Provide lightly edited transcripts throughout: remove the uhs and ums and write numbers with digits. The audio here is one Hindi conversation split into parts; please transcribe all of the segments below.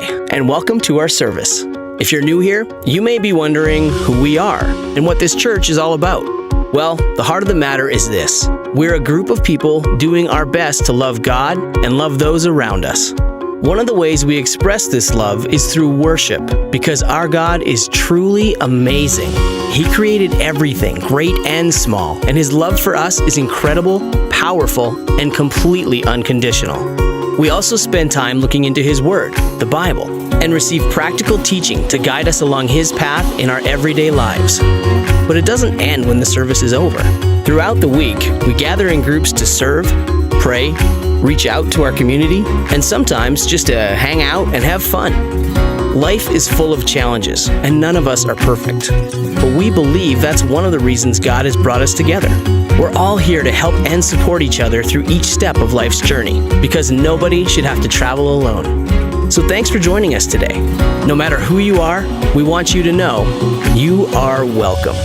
and welcome to our service. If you're new here, you may be wondering who we are and what this church is all about. Well, the heart of the matter is this. We're a group of people doing our best to love God and love those around us. One of the ways we express this love is through worship, because our God is truly amazing. He created everything, great and small, and His love for us is incredible, powerful, and completely unconditional. We also spend time looking into His Word, the Bible, and receive practical teaching to guide us along His path in our everyday lives. But it doesn't end when the service is over. Throughout the week, we gather in groups to serve, pray, reach out to our community, and sometimes just to hang out and have fun. Life is full of challenges, and none of us are perfect. But we believe that's one of the reasons God has brought us together. We're all here to help and support each other through each step of life's journey, because nobody should have to travel alone. So thanks for joining us today. No matter who you are, we want you to know you are welcome.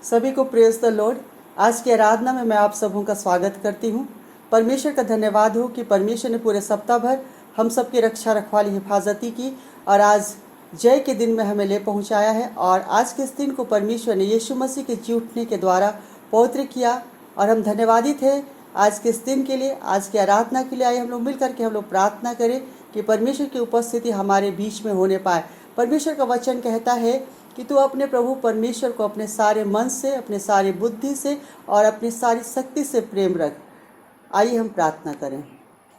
सभी को प्रेज द लॉर्ड। आज की आराधना में मैं आप सबों का स्वागत करती हूँ। परमेश्वर का धन्यवाद हो कि परमेश्वर ने पूरे सप्ताह भर हम सब की रक्षा रखवाली हिफाजती की और आज जय के दिन में हमें ले पहुँचाया है। और आज के इस दिन को परमेश्वर ने यीशु मसीह के जी उठने के द्वारा पवित्र किया और हम धन्यवादित हैं आज के इस दिन के लिए। आज की आराधना के लिए आए हम लोग मिल करके हम लोग प्रार्थना करें कि परमेश्वर की उपस्थिति हमारे बीच में होने पाए। परमेश्वर का वचन कहता है कि तू अपने प्रभु परमेश्वर को अपने सारे मन से, अपने सारी बुद्धि से और अपनी सारी शक्ति से प्रेम रख। आइए हम प्रार्थना करें।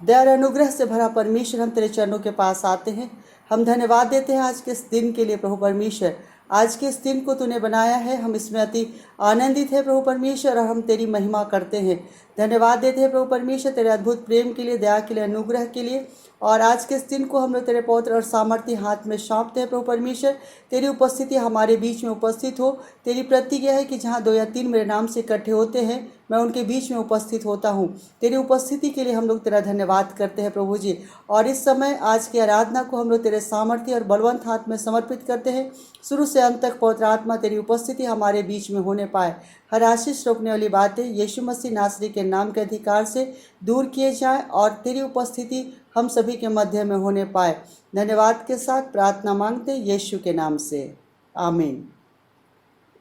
दया और अनुग्रह से भरा परमेश्वर, हम तेरे चरणों के पास आते हैं। हम धन्यवाद देते हैं आज के इस दिन के लिए प्रभु परमेश्वर। आज के इस दिन को तूने बनाया है, हम इसमें अति आनंदित है प्रभु परमेश्वर और हम तेरी महिमा करते हैं। धन्यवाद देते हैं प्रभु परमेश्वर तेरे अद्भुत प्रेम के लिए, दया के लिए, अनुग्रह के लिए। और आज के इस दिन को हम लोग तेरे पवित्र और सामर्थ्य हाथ में सौंपते हैं प्रभु परमेश्वर। तेरी उपस्थिति हमारे बीच में उपस्थित हो। तेरी प्रतिज्ञा है कि जहाँ 2 या 3 मेरे नाम से इकट्ठे होते हैं मैं उनके बीच में उपस्थित होता हूँ। तेरी उपस्थिति के लिए हम लोग तेरा धन्यवाद करते हैं प्रभु जी। और इस समय आज की आराधना को हम लोग तेरे सामर्थ्य और बलवंत हाथ में समर्पित करते हैं। शुरू से अंत तक पवित्र आत्मा तेरी उपस्थिति हमारे बीच में होने पाए। हर आशीष रोकने वाली बातें यीशु मसीह नासरी के नाम के अधिकार से दूर किए जाएं और तेरी उपस्थिति हम सभी के मध्य में होने पाए। धन्यवाद के साथ प्रार्थना मांगते यीशु के नाम से, आमीन।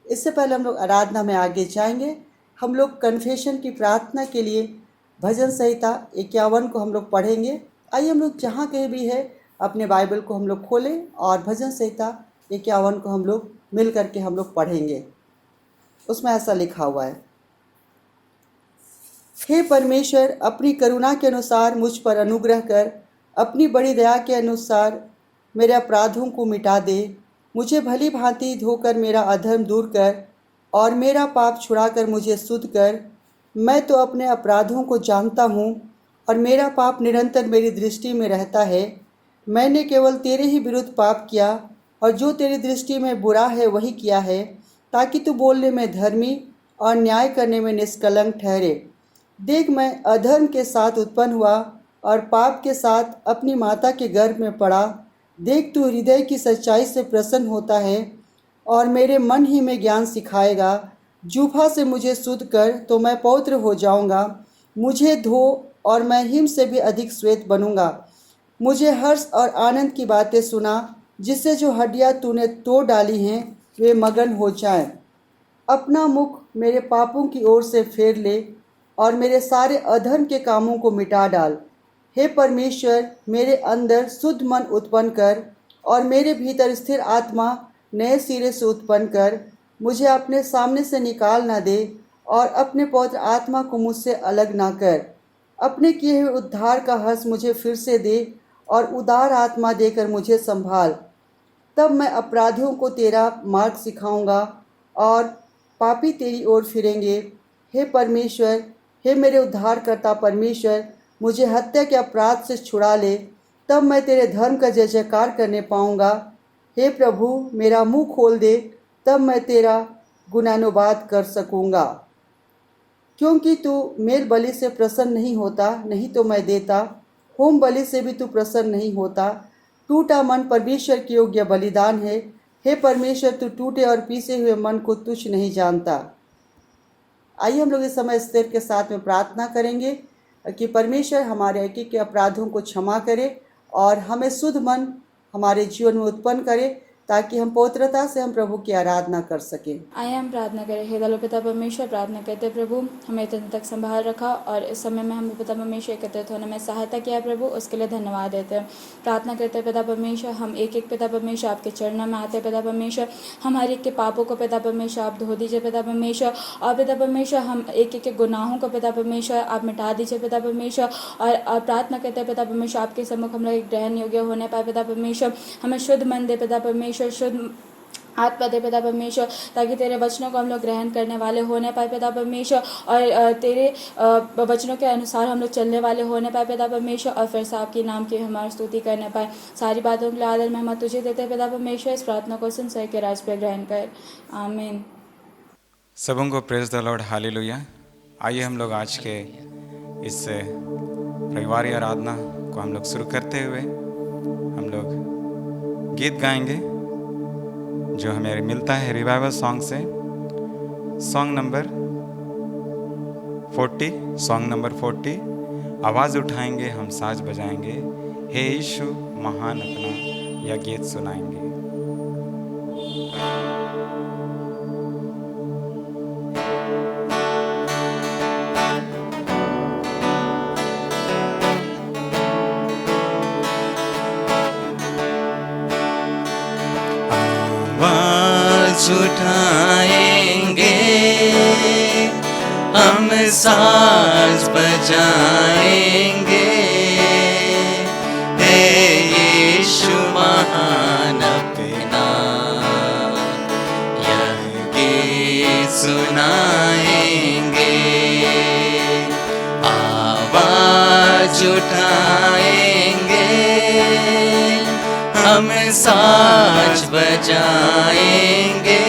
इससे पहले हम लोग आराधना में आगे जाएंगे। हम लोग कन्फेशन की प्रार्थना के लिए भजन संहिता 51 को हम लोग पढ़ेंगे। आइए हम लोग जहाँ कहीं भी है अपने बाइबल को हम लोग खोलें और भजन संहिता 51 को हम लोग मिल करके हम लोग पढ़ेंगे। उसमें ऐसा लिखा हुआ है, हे परमेश्वर, अपनी करुणा के अनुसार मुझ पर अनुग्रह कर, अपनी बड़ी दया के अनुसार मेरे अपराधों को मिटा दे। मुझे भली भांति धोकर मेरा अधर्म दूर कर और मेरा पाप छुड़ाकर मुझे शुद्ध कर। मैं तो अपने अपराधों को जानता हूँ और मेरा पाप निरंतर मेरी दृष्टि में रहता है। मैंने केवल तेरे ही विरुद्ध पाप किया और जो तेरी दृष्टि में बुरा है वही किया है, ताकि तू बोलने में धर्मी और न्याय करने में निष्कलंक ठहरे। देख, मैं अधर्म के साथ उत्पन्न हुआ और पाप के साथ अपनी माता के गर्भ में पड़ा। देख, तू हृदय की सच्चाई से प्रसन्न होता है और मेरे मन ही में ज्ञान सिखाएगा। जूफा से मुझे शुद्ध कर तो मैं पवित्र हो जाऊंगा। मुझे धो और मैं हिम से भी अधिक श्वेत बनूंगा। मुझे हर्ष और आनंद की बातें सुना, जिससे जो हड्डियाँ तूने तोड़ डाली हैं वे मगन हो जाएं। अपना मुख मेरे पापों की ओर से फेर ले और मेरे सारे अधर्म के कामों को मिटा डाल। हे परमेश्वर, मेरे अंदर शुद्ध मन उत्पन्न कर और मेरे भीतर स्थिर आत्मा नए सिरे से उत्पन्न कर। मुझे अपने सामने से निकाल न दे और अपने पवित्र आत्मा को मुझसे अलग ना कर। अपने किए हुए उद्धार का हर्ष मुझे फिर से दे और उदार आत्मा देकर मुझे संभाल। तब मैं अपराधियों को तेरा मार्ग सिखाऊंगा और पापी तेरी ओर फिरेंगे। हे परमेश्वर, हे मेरे उद्धारकर्ता परमेश्वर, मुझे हत्या के अपराध से छुड़ा ले, तब मैं तेरे धर्म का जय जयकार करने पाऊँगा। हे प्रभु, मेरा मुंह खोल दे, तब मैं तेरा गुणानुवाद कर सकूँगा। क्योंकि तू मेल बलि से प्रसन्न नहीं होता, नहीं तो मैं देता। होम बलि से भी तू प्रसन्न नहीं होता। टूटा मन परमेश्वर के योग्य बलिदान है। हे परमेश्वर, तू टूटे और पीसे हुए मन को तुच्छ नहीं जानता। आइए हम लोग इस समय स्थिर के साथ में प्रार्थना करेंगे कि परमेश्वर हमारे एक एक के अपराधों को क्षमा करे और हमें शुद्ध मन हमारे जीवन में उत्पन्न करे, ताकि हम पवित्रता से हम प्रभु की आराधना कर सकें। आइए हम प्रार्थना करें। हे दयालु पिता परमेश्वर, प्रार्थना करते हैं प्रभु हमें इतने तक संभाल रखा और इस समय में हमें पिता परमेश्वर एकत्रित होने में सहायता किया प्रभु, उसके लिए धन्यवाद देते हैं। प्रार्थना करते हैं पिता परमेश्वर, हम एक एक पिता परमेश्वर आपके चरणों में आते हैं पिता परमेश्वर। हमारे एक के पापों को पिता परमेश्वर आप धो दीजिए पिता परमेश्वर, और पिता परमेश्वर हम एक एक के गुनाहों को पिता परमेश्वर आप मिटा दीजिए पिता परमेश्वर। और प्रार्थना करते हैं पिता परमेश्वर आपके सम्मुख हम लोग ग्रहण योग्य होने पाए पिता परमेश्वर। हमें शुद्ध मन दे पिता परमेश्वर, शुद्ध आत्मा दे पिता परमेश्वर, ताकि तेरे वचनों को हम लोग ग्रहण करने वाले होने पाए पिता परमेश्वर, और तेरे वचनों के अनुसार हम लोग चलने वाले होने पाए पिता परमेश्वर, और फिर से आपके नाम की हमारी स्तुति करने पाए। सारी बातों के लिए आदर में हम तुझे देते हैं पिता परमेश्वर। इस प्रार्थना को सुन सर के राज पे ग्रहण कर, आमीन। सबों को प्रेज द लॉर्ड, हालेलुया। आइए हम लोग आज के इस रविवारी आराधना को हम लोग शुरू करते हुए हम लोग गीत गाएंगे जो हमें मिलता है रिवाइवल सॉन्ग से। सॉन्ग नंबर 40 आवाज़ उठाएंगे, हम साज बजाएंगे, हे यीशु महान अपना यह गीत सुनाएंगे। उठाएंगे हम साज बजाएंगे, हे यीशु महान अपना यह गीत सुनाएंगे। आवाज उठाएंगे हम साज बजाएंगे,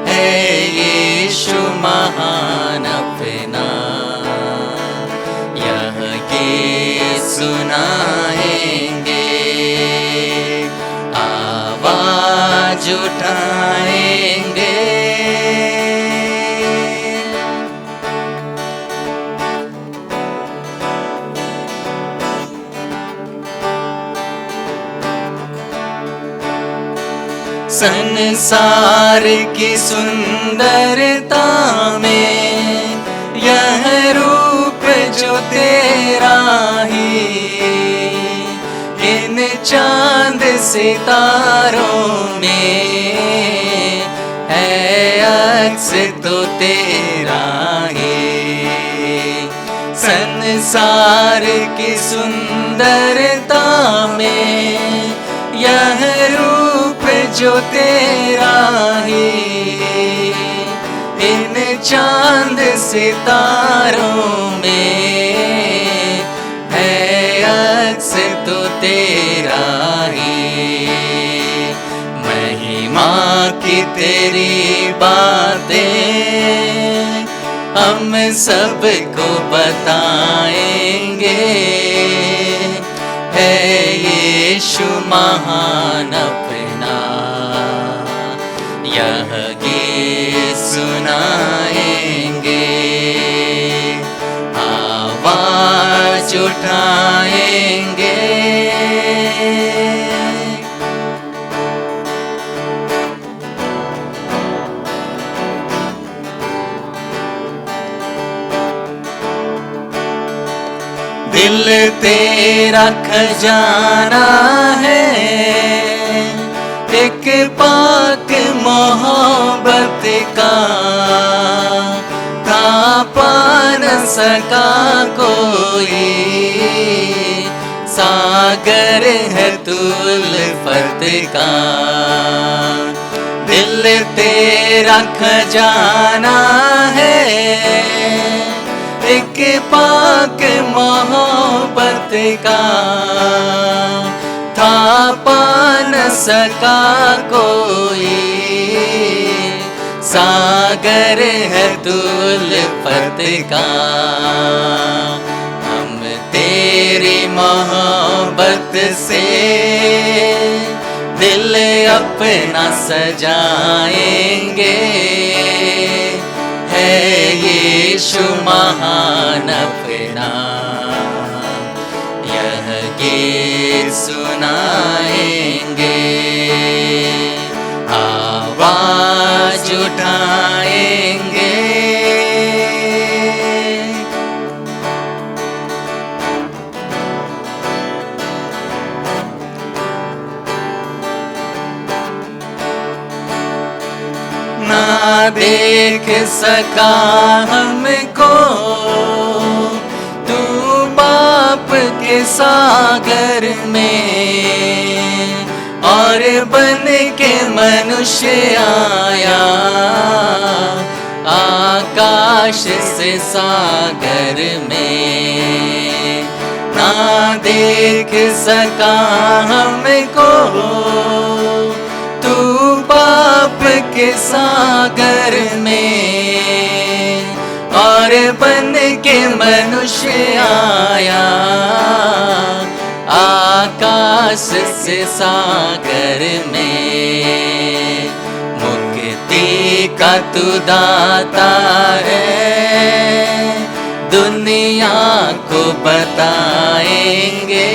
हे यीशु महान अपना यह गीत सुनाएंगे। आवाज उठाएंगे संसार की सुंदरता में यह रूप जो तेरा ही, इन चांद सितारों में है अक्स तो तेरा ही। संसार की सुंदरता में यह रूप जो तेरा ही, इन चांद सितारों में है अक्स तो तेरा ही। महिमा की तेरी बातें हम सबको बताएंगे, है यीशु महान अपना यह गीत सुनाएंगे। आवाज उठाएंगे दिल तेरा खजाना है, एक पाक मोहब्बत का था पा न सका कोई। सागर है तू उल्फत का, दिल तेरा खजाना है, एक पाक मोहब्बत का था पा न सका कोई। सागर है तू उल्फत का। हम तेरी मोहब्बत से दिल अपना सजाएंगे, है यीशु महान अपना, यह गीत सुनाएंगे, आवाज उठाएंगे। ना देख सका हमको तू पाप के सागर में, और बन के मनुष्य आया आकाश से सागर में। ना देख सका हमको तू पाप के सागर में, और बन के मनुष्य आया आकाश से सागर में। मुक्ति का तू दाता है, दुनिया को बताएंगे,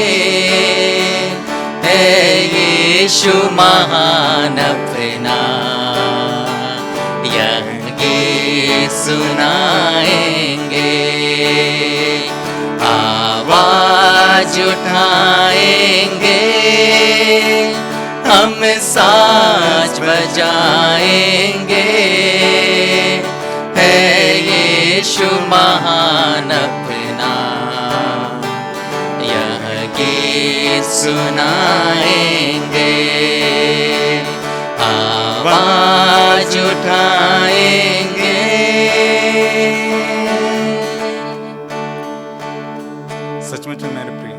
है यीशु महान अपना, यह गीत सुनाएंगे, आवाज उठाएंगे, हम साज बजाएंगे, है यीशु महान अपना, यह गीत सुनाएंगे, आवाज उठाएंगे। सचमुच में मेरे प्रिय,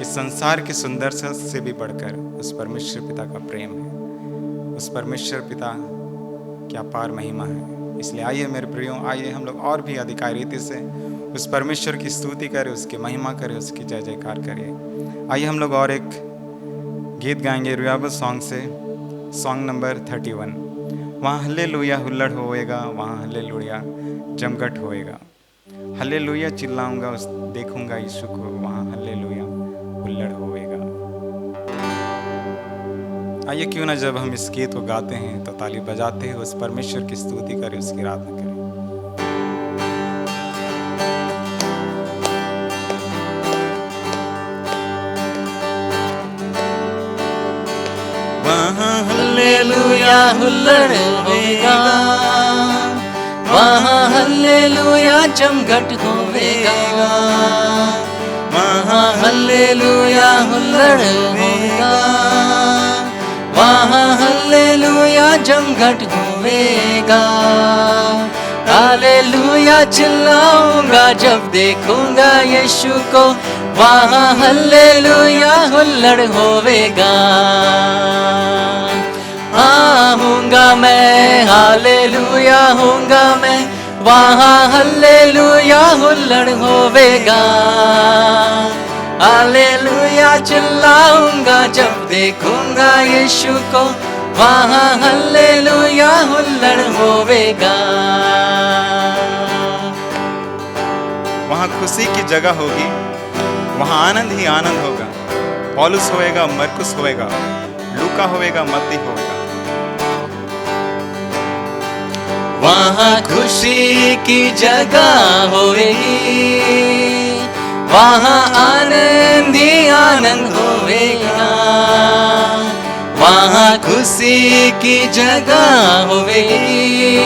इस संसार की सुंदरता से भी बढ़कर उस परमेश्वर पिता का प्रेम है, उस परमेश्वर पिता की अपार महिमा है। इसलिए आइए मेरे प्रियों, आइए हम लोग और भी अधिकारी रीति से उस परमेश्वर की स्तुति करें, उसकी महिमा करें, उसकी जय जयकार करें। आइए हम लोग और एक गीत गाएंगे रिवाइवल सॉन्ग से, सॉन्ग नंबर 31। वहाँ हल्लेलुया हुल्लड़ होएगा, वहाँ हल्लेलुया जमघट होएगा। हल्लेलुया चिल्लाऊंगा, उस देखूंगा यीशु को, वहाँ हल्लेलुया हुल्लड़ होएगा। आइए क्यों ना जब हम इस गीत को गाते हैं तो ताली बजाते हुए उस परमेश्वर की स्तुति करें, उसकी आराधना करें। वहाँ हल्लेलुया हुल्लड़ होएगा, वहाँ हल्लेलुया जमघट होएगा, वहाँ हल्लेलुया हुल्लड़ होएगा, वहाँ हल्लेलुया जमघट होएगा। हालेलुया चिल्लाऊंगा जब देखूंगा यीशु को, वहाँ हल्लेलुया हुल्लड़ होएगा। आऊंगा मैं, हालेलुया होऊंगा मैं, वहाँ हल्लेलुया हुल्लड़ होवेगा। हालेलुया चिल्लाऊंगा जब देखूंगा यीशु को, वहाँ हल्लेलुया हुल्लड़ होवेगा। वहाँ खुशी की जगह होगी, वहाँ आनंद ही आनंद होगा। पौलुस होएगा, मरकुस होएगा, लूका होएगा, मत्ती होएगा। वहाँ खुशी की जगह होएगी, वहाँ आनंद ही आनंद होएगा। वहाँ खुशी की जगह होएगी,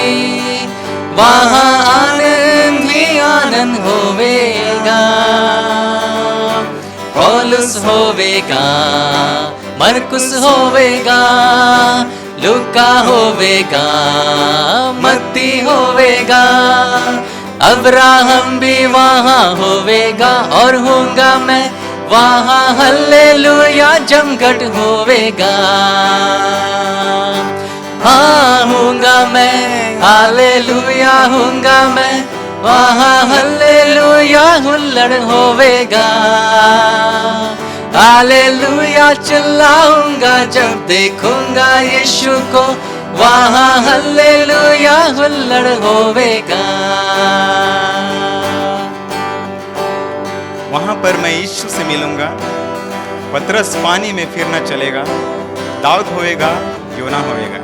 वहाँ आनंद ही आनंद होएगा। पौलुस होवेगा, मरकुस होवेगा, लूका होवेगा, मत्ती होवेगा, अब्राहम भी वहाँ होवेगा, और होऊंगा मैं वहाँ हल्लेलुया जमघट होवेगा। हाँ हूँगा मैं, हालेलुया हूँगा मैं, वहाँ हालेलुया हुल्लड़ होवेगा। हालेलुया चिल्लाऊंगा जब देखूंगा यीशु को, वहाँ हालेलुया हुल्लड़ होवेगा। वहाँ पर मैं यीशु से मिलूंगा, पतरस पानी में फिर न चलेगा, दाऊद होएगा, योना होएगा।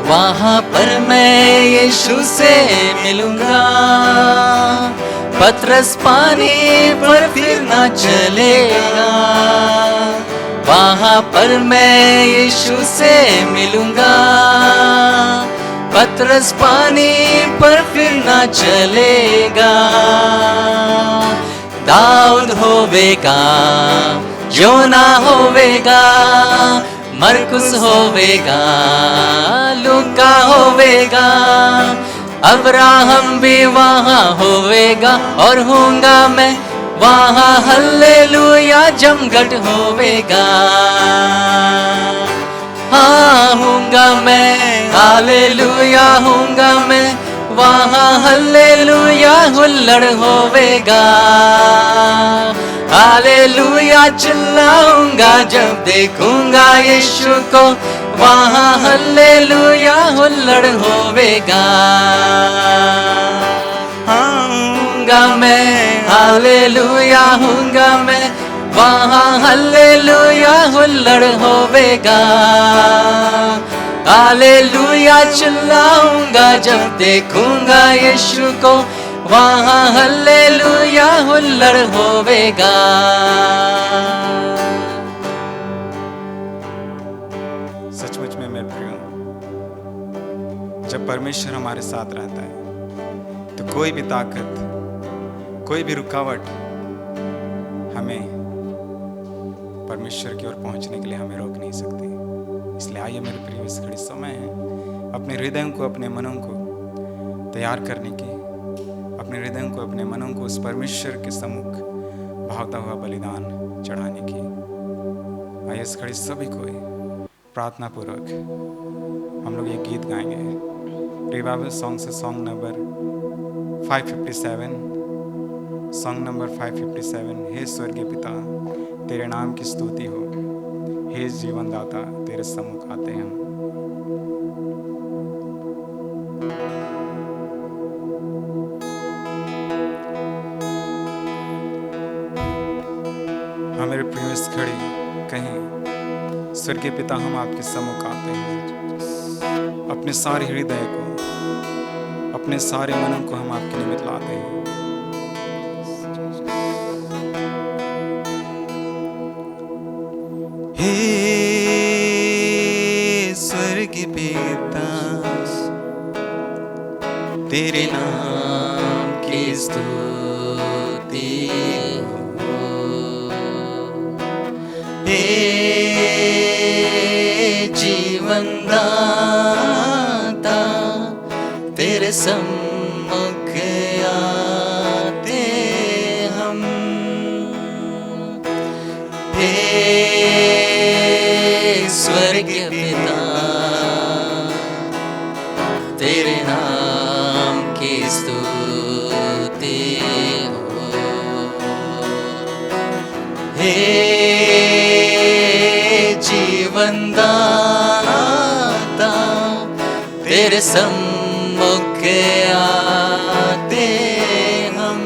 वहाँ पर मैं यीशु से मिलूंगा, पतरस पानी पर फिर न चलेगा। वहाँ पर मैं यीशु से मिलूंगा, पतरस पानी पर फिर न चलेगा। दाऊद होवेगा, योना होवेगा, मरकुस होवेगा, लूका होवेगा, अब्राहम भी वहाँ होवेगा, और हूँगा मैं वहाँ हल्लेलुया जमघट होवेगा। हाँ हूँगा मैं, हालेलुया हूँगा मैं, वहाँ हल्लेलुया हुल्लड़ होवेगा। हालेलुया चिल्लाऊंगा जब देखूंगा यीशु को, वहाँ हल्लेलुया हुल्लड़ होवेगा। हूँगा मैं, हालेलुया हूँगा मैं, वहाँ हल्लेलुया हुल्लड़ होवेगा। हालेलुया चिल्लाऊंगा जब देखूंगा यीशु को, वहाँ हल्लेलुया हुल्लड़ होवेगा। सचमुच में मेरे प्रियो, जब परमेश्वर हमारे साथ रहता है तो कोई भी ताकत, कोई भी रुकावट हमें परमेश्वर की ओर पहुंचने के लिए हमें रोक नहीं सकती। इसलिए आइए मेरे प्रिय, इस घड़ी समय है अपने हृदयों को, अपने मनों को तैयार करने की, अपने हृदयों को, अपने मनों को उस परमेश्वर के सम्मुख भावता हुआ बलिदान चढ़ाने की। आइए इस घड़ी सभी कोई प्रार्थना पूर्वक हम लोग ये गीत गाएंगे। रिवाइवल सॉन्ग से सॉन्ग नंबर 557, सॉन्ग नंबर 557। हे स्वर्गीय पिता, तेरे नाम की स्तुति हो, हे जीवन दाता, तेरे सम्मुख आते हैं हम। हाँ मेरे प्रिय, इस घड़ी कहें, स्वर्गीय पिता हम आपके सम्मुख आते हैं, अपने सारे हृदय को, अपने सारे मनों को हम आपके निमित्त लाते हैं। हे स्वर्गीय पिता, तेरे नाम की स्तुति हो। हे जीवन दाता, तेरे सम्मुख आते हम। हे स्वर्गीय पिता, तेरे नाम की स्तुति हो। हे जीवन दाता, तेरे सम्मुख आते हम।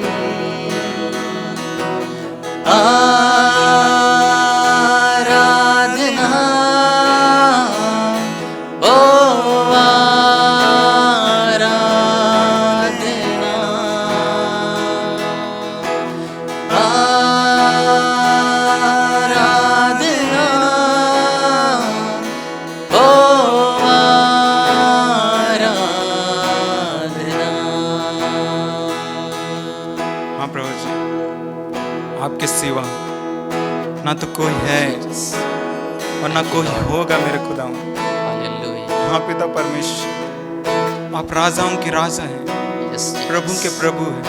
आपके सिवा ना तो कोई है और ना कोई होगा मेरे खुदाऊं। हाँ पिता परमेश्वर, आप राजाओं के राजा हैं, प्रभु के प्रभु हैं,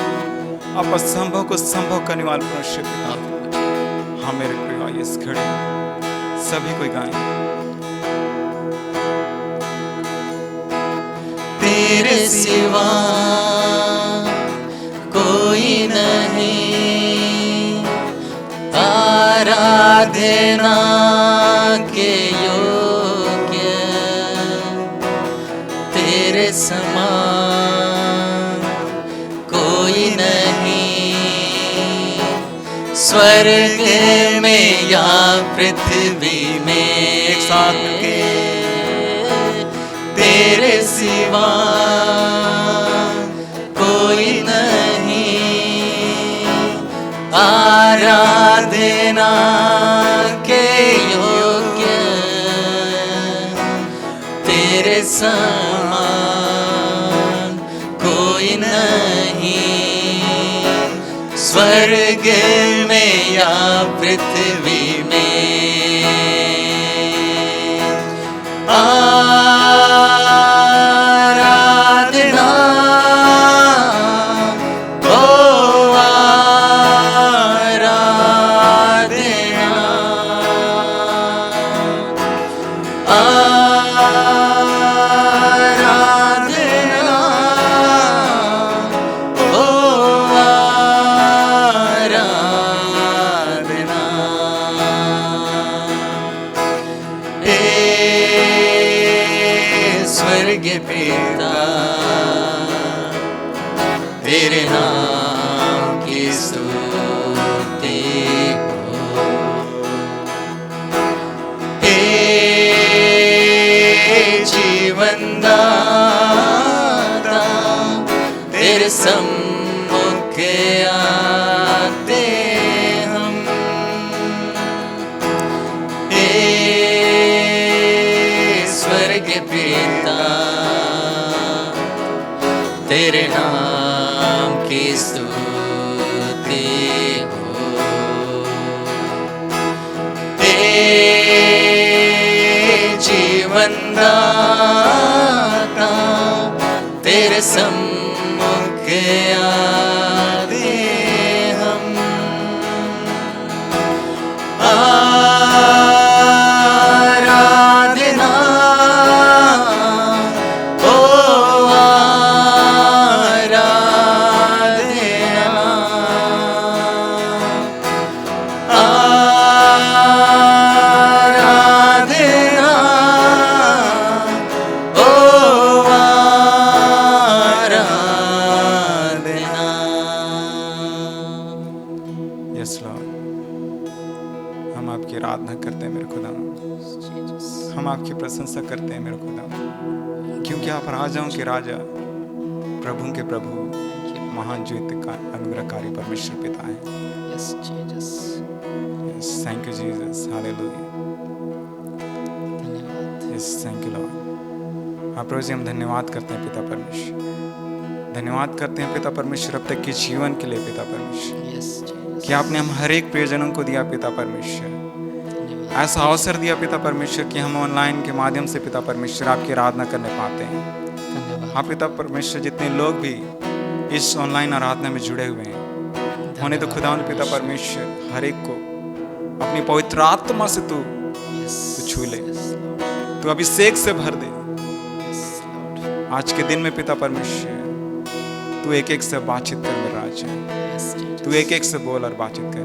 आप असंभव को संभव करने वाले परमेश्वर पिता। हाँ मेरे प्रिय, इस घड़ी सभी कोई गाएं। तेरे सिवा कोई नहीं, आराधना के योग्य, तेरे समान कोई नहीं, स्वर्ग में या पृथ्वी में। एक साथ मिलके। तेरे सिवा कोई नहीं, आराधना के योग्य, तेरे समान कोई नहीं, स्वर्ग में या पृथ्वी में। आराधना ओ आराधना, आराधना ओ आराधना। स्वर्ग पिता तेरे नाम की स्तुति हो, हे जीवन दाता तेरे सम्मुख आते हम, हे स्वर्ग पिता तेरे नाम की स्तुति हो, हे जीवन दाता तेरे सम्मुख आते हम। आराधना ओ आराधना, आराधना ओ आराधना। यस लॉर्ड, हम आपकी आराधना करते हैं मेरे खुदा, हम आपकी प्रशंसा करते हैं मेरे खुदा, क्योंकि आप राजाओं के राजा, प्रभु के प्रभु, महान जीवित का अनुग्रहकारी परमेश्वर पिता हैं। Yes, Jesus. Yes, thank you Jesus, hallelujah. धन्यवाद। Yes, thank you Lord. आप प्रभु जी हम धन्यवाद करते हैं पिता परमेश्वर, धन्यवाद करते हैं पिता परमेश्वर अब तक के जीवन के लिए पिता परमेश्वर, Yes, Jesus. कि आपने हम हर एक प्रियजनों को दिया पिता परमेश्वर, धन्यवाद। ऐसा अवसर दिया पिता परमेश्वर कि हम ऑनलाइन के माध्यम से पिता परमेश्वर आपकी आराधना करने पाते हैं। धन्यवाद। हाँ पिता परमेश्वर, जितने लोग भी इस ऑनलाइन आराधना में जुड़े हुए हैं, होने तो खुदा पिता परमेश्वर हर एक को अपनी पवित्र आत्मा से तू Yes, छू ले, yes, Lord. तू अभिषेक से भर दे। Yes, Lord. आज के दिन में पिता परमेश्वर तू एक एक से बातचीत कर मेरा राजा, Yes, Jesus. तू एक एक से बोल और बातचीत कर।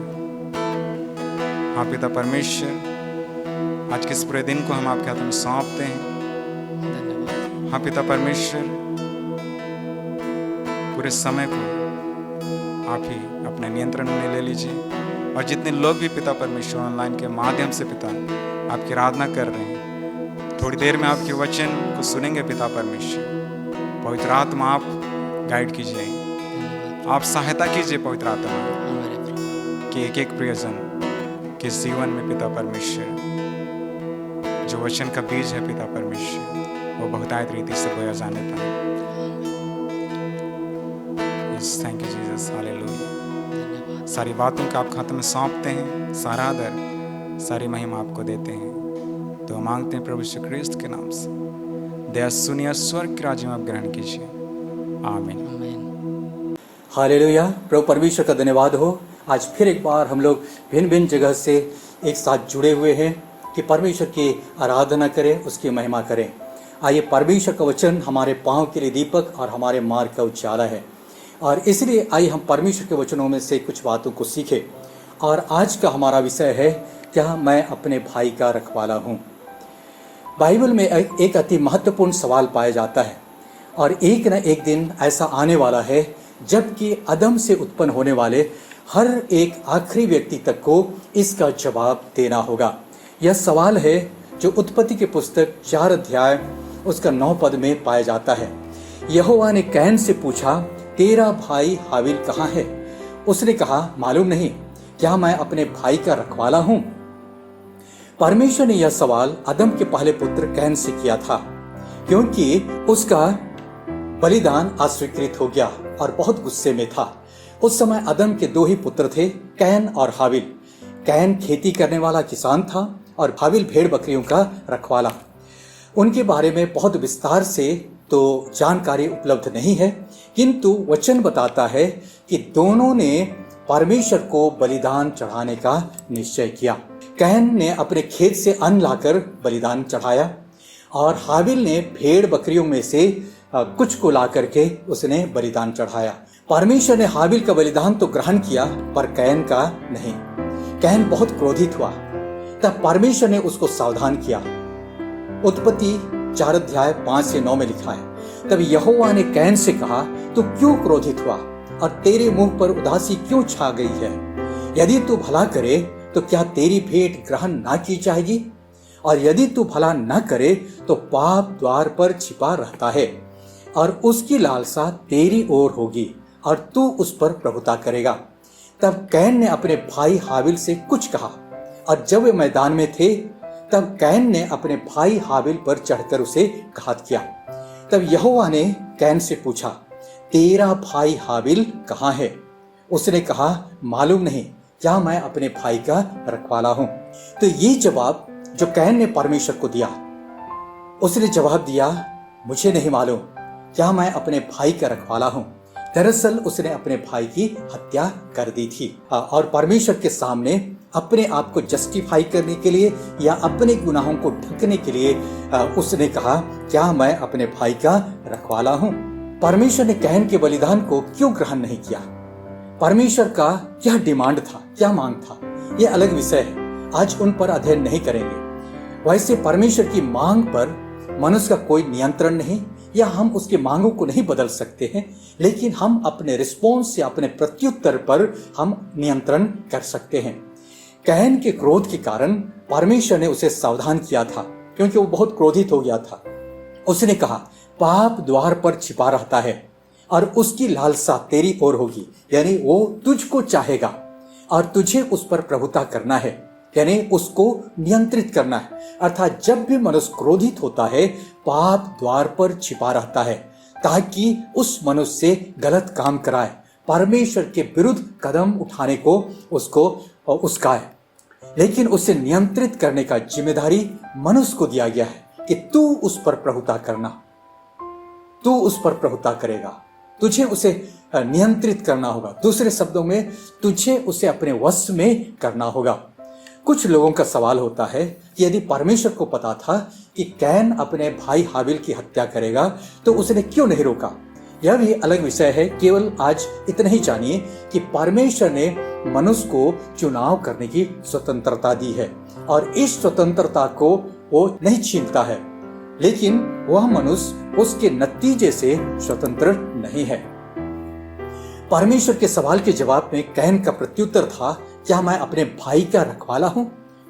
हाँ पिता परमेश्वर, आज के इस पूरे दिन को हम आपके हाथ में सौंपते हैं। धन्यवाद। हाँ पिता परमेश्वर, पूरे समय को आप ही अपने नियंत्रण में ले लीजिए, और जितने लोग भी पिता परमेश्वर ऑनलाइन के माध्यम से पिता आपकी आराधना कर रहे हैं, थोड़ी देर में आपके वचन को सुनेंगे पिता परमेश्वर। पवित्र आत्मा आप गाइड कीजिए, आप सहायता कीजिए पवित्र आत्मा कि एक एक प्रियजन के जीवन में पिता परमेश्वर जो वचन का बीज है पिता परमेश्वर वो बहुतायत रीति से बोया जाने पाए। Yes, thank you Jesus, hallelujah. सारी बातों को आप खाते में सौंपते हैं, सारा आदर सारी महिमा आपको देते हैं, तो मांगते हैं प्रभु यीशु ख्रिस्त के नाम से। दया सुनिए, स्वर्ग के राज्य में आप ग्रहण कीजिए, आमीन। हालेलुया। प्रभु परमेश्वर का धन्यवाद हो। आज फिर एक बार हम लोग भिन्न भिन्न जगह से एक साथ जुड़े हुए हैं कि परमेश्वर की आराधना करें, उसकी महिमा करें। आइए, परमेश्वर का वचन हमारे पाँव के लिए दीपक और हमारे मार्ग का उजाला है, और इसलिए आइए हम परमेश्वर के वचनों में से कुछ बातों को सीखें। और आज का हमारा विषय है, क्या मैं अपने भाई का रखवाला हूँ। बाइबल में एक अति महत्वपूर्ण सवाल पाया जाता है, और एक न एक दिन ऐसा आने वाला है जबकि आदम से उत्पन्न होने वाले हर एक आखिरी व्यक्ति तक को इसका जवाब देना होगा। यह सवाल है जो उत्पत्ति के पुस्तक 4 अध्याय उसका 9 पद में पाया जाता है। यहोवा ने कैन से पूछा, तेरा भाई हाबिल कहाँ है? उसने कहा, मालूम नहीं, क्या मैं अपने भाई का रखवाला हूँ? परमेश्वर ने यह सवाल आदम के पहले पुत्र कैन से किया था, क्योंकि उसका बलिदान अस्वीकृत हो गया और बहुत गुस्से में था। उस समय आदम के 2 ही पुत्र थे, कैन और हाबिल। कैन खेती करने वाला किसान था और हाबिल भेड़ बकरियों का रखवाला। उनके बारे में बहुत विस्तार से तो जानकारी उपलब्ध नहीं है, किंतु वचन बताता है कि दोनों ने परमेश्वर को बलिदान चढ़ाने का निश्चय किया। कैन ने अपने खेत से अन्न लाकर बलिदान चढ़ाया, और हाबिल ने भेड़ बकरियों में से कुछ को ला करके उसने बलिदान चढ़ाया। परमेश्वर ने हाबिल का बलिदान तो ग्रहण किया, पर कैन का नहीं। कैन बहुत क्रोधित हुआ, तब परमेश्वर ने उसको सावधान किया। उत्पत्ति 4 अध्याय 5 से 9 में लिखा है, तब यहोवा ने कैन से कहा, तू क्यों क्रोधित हुआ और तेरे मुंह पर उदासी क्यों छा गई है? यदि तू भला करे तो क्या तेरी भेंट ग्रहण ना की जाएगी? और यदि तू भला न करे तो पाप द्वार पर छिपा रहता है, और उसकी लालसा तेरी ओर होगी, और तू उस पर प्रभुता करेगा। तब कैन ने अपने भाई हाबिल से कुछ कहा, और जब वे मैदान में थे तब कैन ने अपने भाई हाबिल पर चढ़कर उसे घात किया। तब यहोवा ने कैन से पूछा, तेरा भाई हाबिल कहाँ है? उसने कहा, मालूम नहीं, क्या मैं अपने भाई का रखवाला हूं? तो ये जवाब जो कैन ने परमेश्वर को दिया, उसने जवाब दिया, मुझे नहीं मालूम, क्या मैं अपने भाई का रखवाला हूं? दरअसल उसने अपने भाई की हत्या कर दी थी, और परमेश्वर के सामने अपने आप को जस्टिफाई करने के लिए या अपने गुनाहों को ढकने के लिए उसने कहा, क्या मैं अपने भाई का रखवाला हूं? परमेश्वर ने कैन के बलिदान को क्यों ग्रहण नहीं किया? परमेश्वर का क्या डिमांड था, क्या मांग था? यह अलग विषय है, आज उन पर अध्ययन नहीं करेंगे। वैसे परमेश्वर की मांग पर मनुष्य का कोई नियंत्रण नहीं, या हम उसके मांगों को नहीं बदल सकते हैं, लेकिन हम अपने रिस्पॉन्स से, अपने प्रत्युत्तर पर हम नियंत्रण कर सकते हैं। कैन के क्रोध के कारण परमेश्वर ने उसे सावधान किया था, क्योंकि वो बहुत क्रोधित हो गया था। उसने कहा, पाप द्वार पर छिपा रहता है और उसकी लालसा तेरी ओर होगी, यानी वो तुझको चाहेगा और तुझे उस पर प्रभुता करना है, यानी उसको नियंत्रित करना है। अर्थात जब भी मनुष्य क्रोधित होता है, पाप द्वार पर छिपा रहता है, ताकि उस मनुष्य से गलत काम कराए, परमेश्वर के विरुद्ध कदम उठाने को उसको उस्काए। लेकिन उसे नियंत्रित करने का जिम्मेदारी मनुष्य को दिया गया है कि तू उस पर प्रभुता करना, तू उस पर प्रभुता करेगा, तुझे उसे नियंत्रित करना होगा। दूसरे शब्दों में, तुझे उसे अपने वश में करना होगा। कुछ लोगों का सवाल होता है कि यदि परमेश्वर को पता था कि कैन अपने भाई हाबिल की हत्या करेगा, तो उसने क्यों नहीं रोका? यह भी अलग विषय है। केवल आज इतना ही जानिए कि परमेश्वर ने मनुष्य को चुनाव करने की स्वतंत्रता दी है, और इस स्वतंत्रता को वो नहीं छीनता है, लेकिन वह मनुष्य उसके नतीजे से स्वतंत्र नहीं है। परमेश्वर के सवाल के जवाब में कैन का प्रत्युत्तर था, क्या मैं अपने भाई का रखवाला हूं?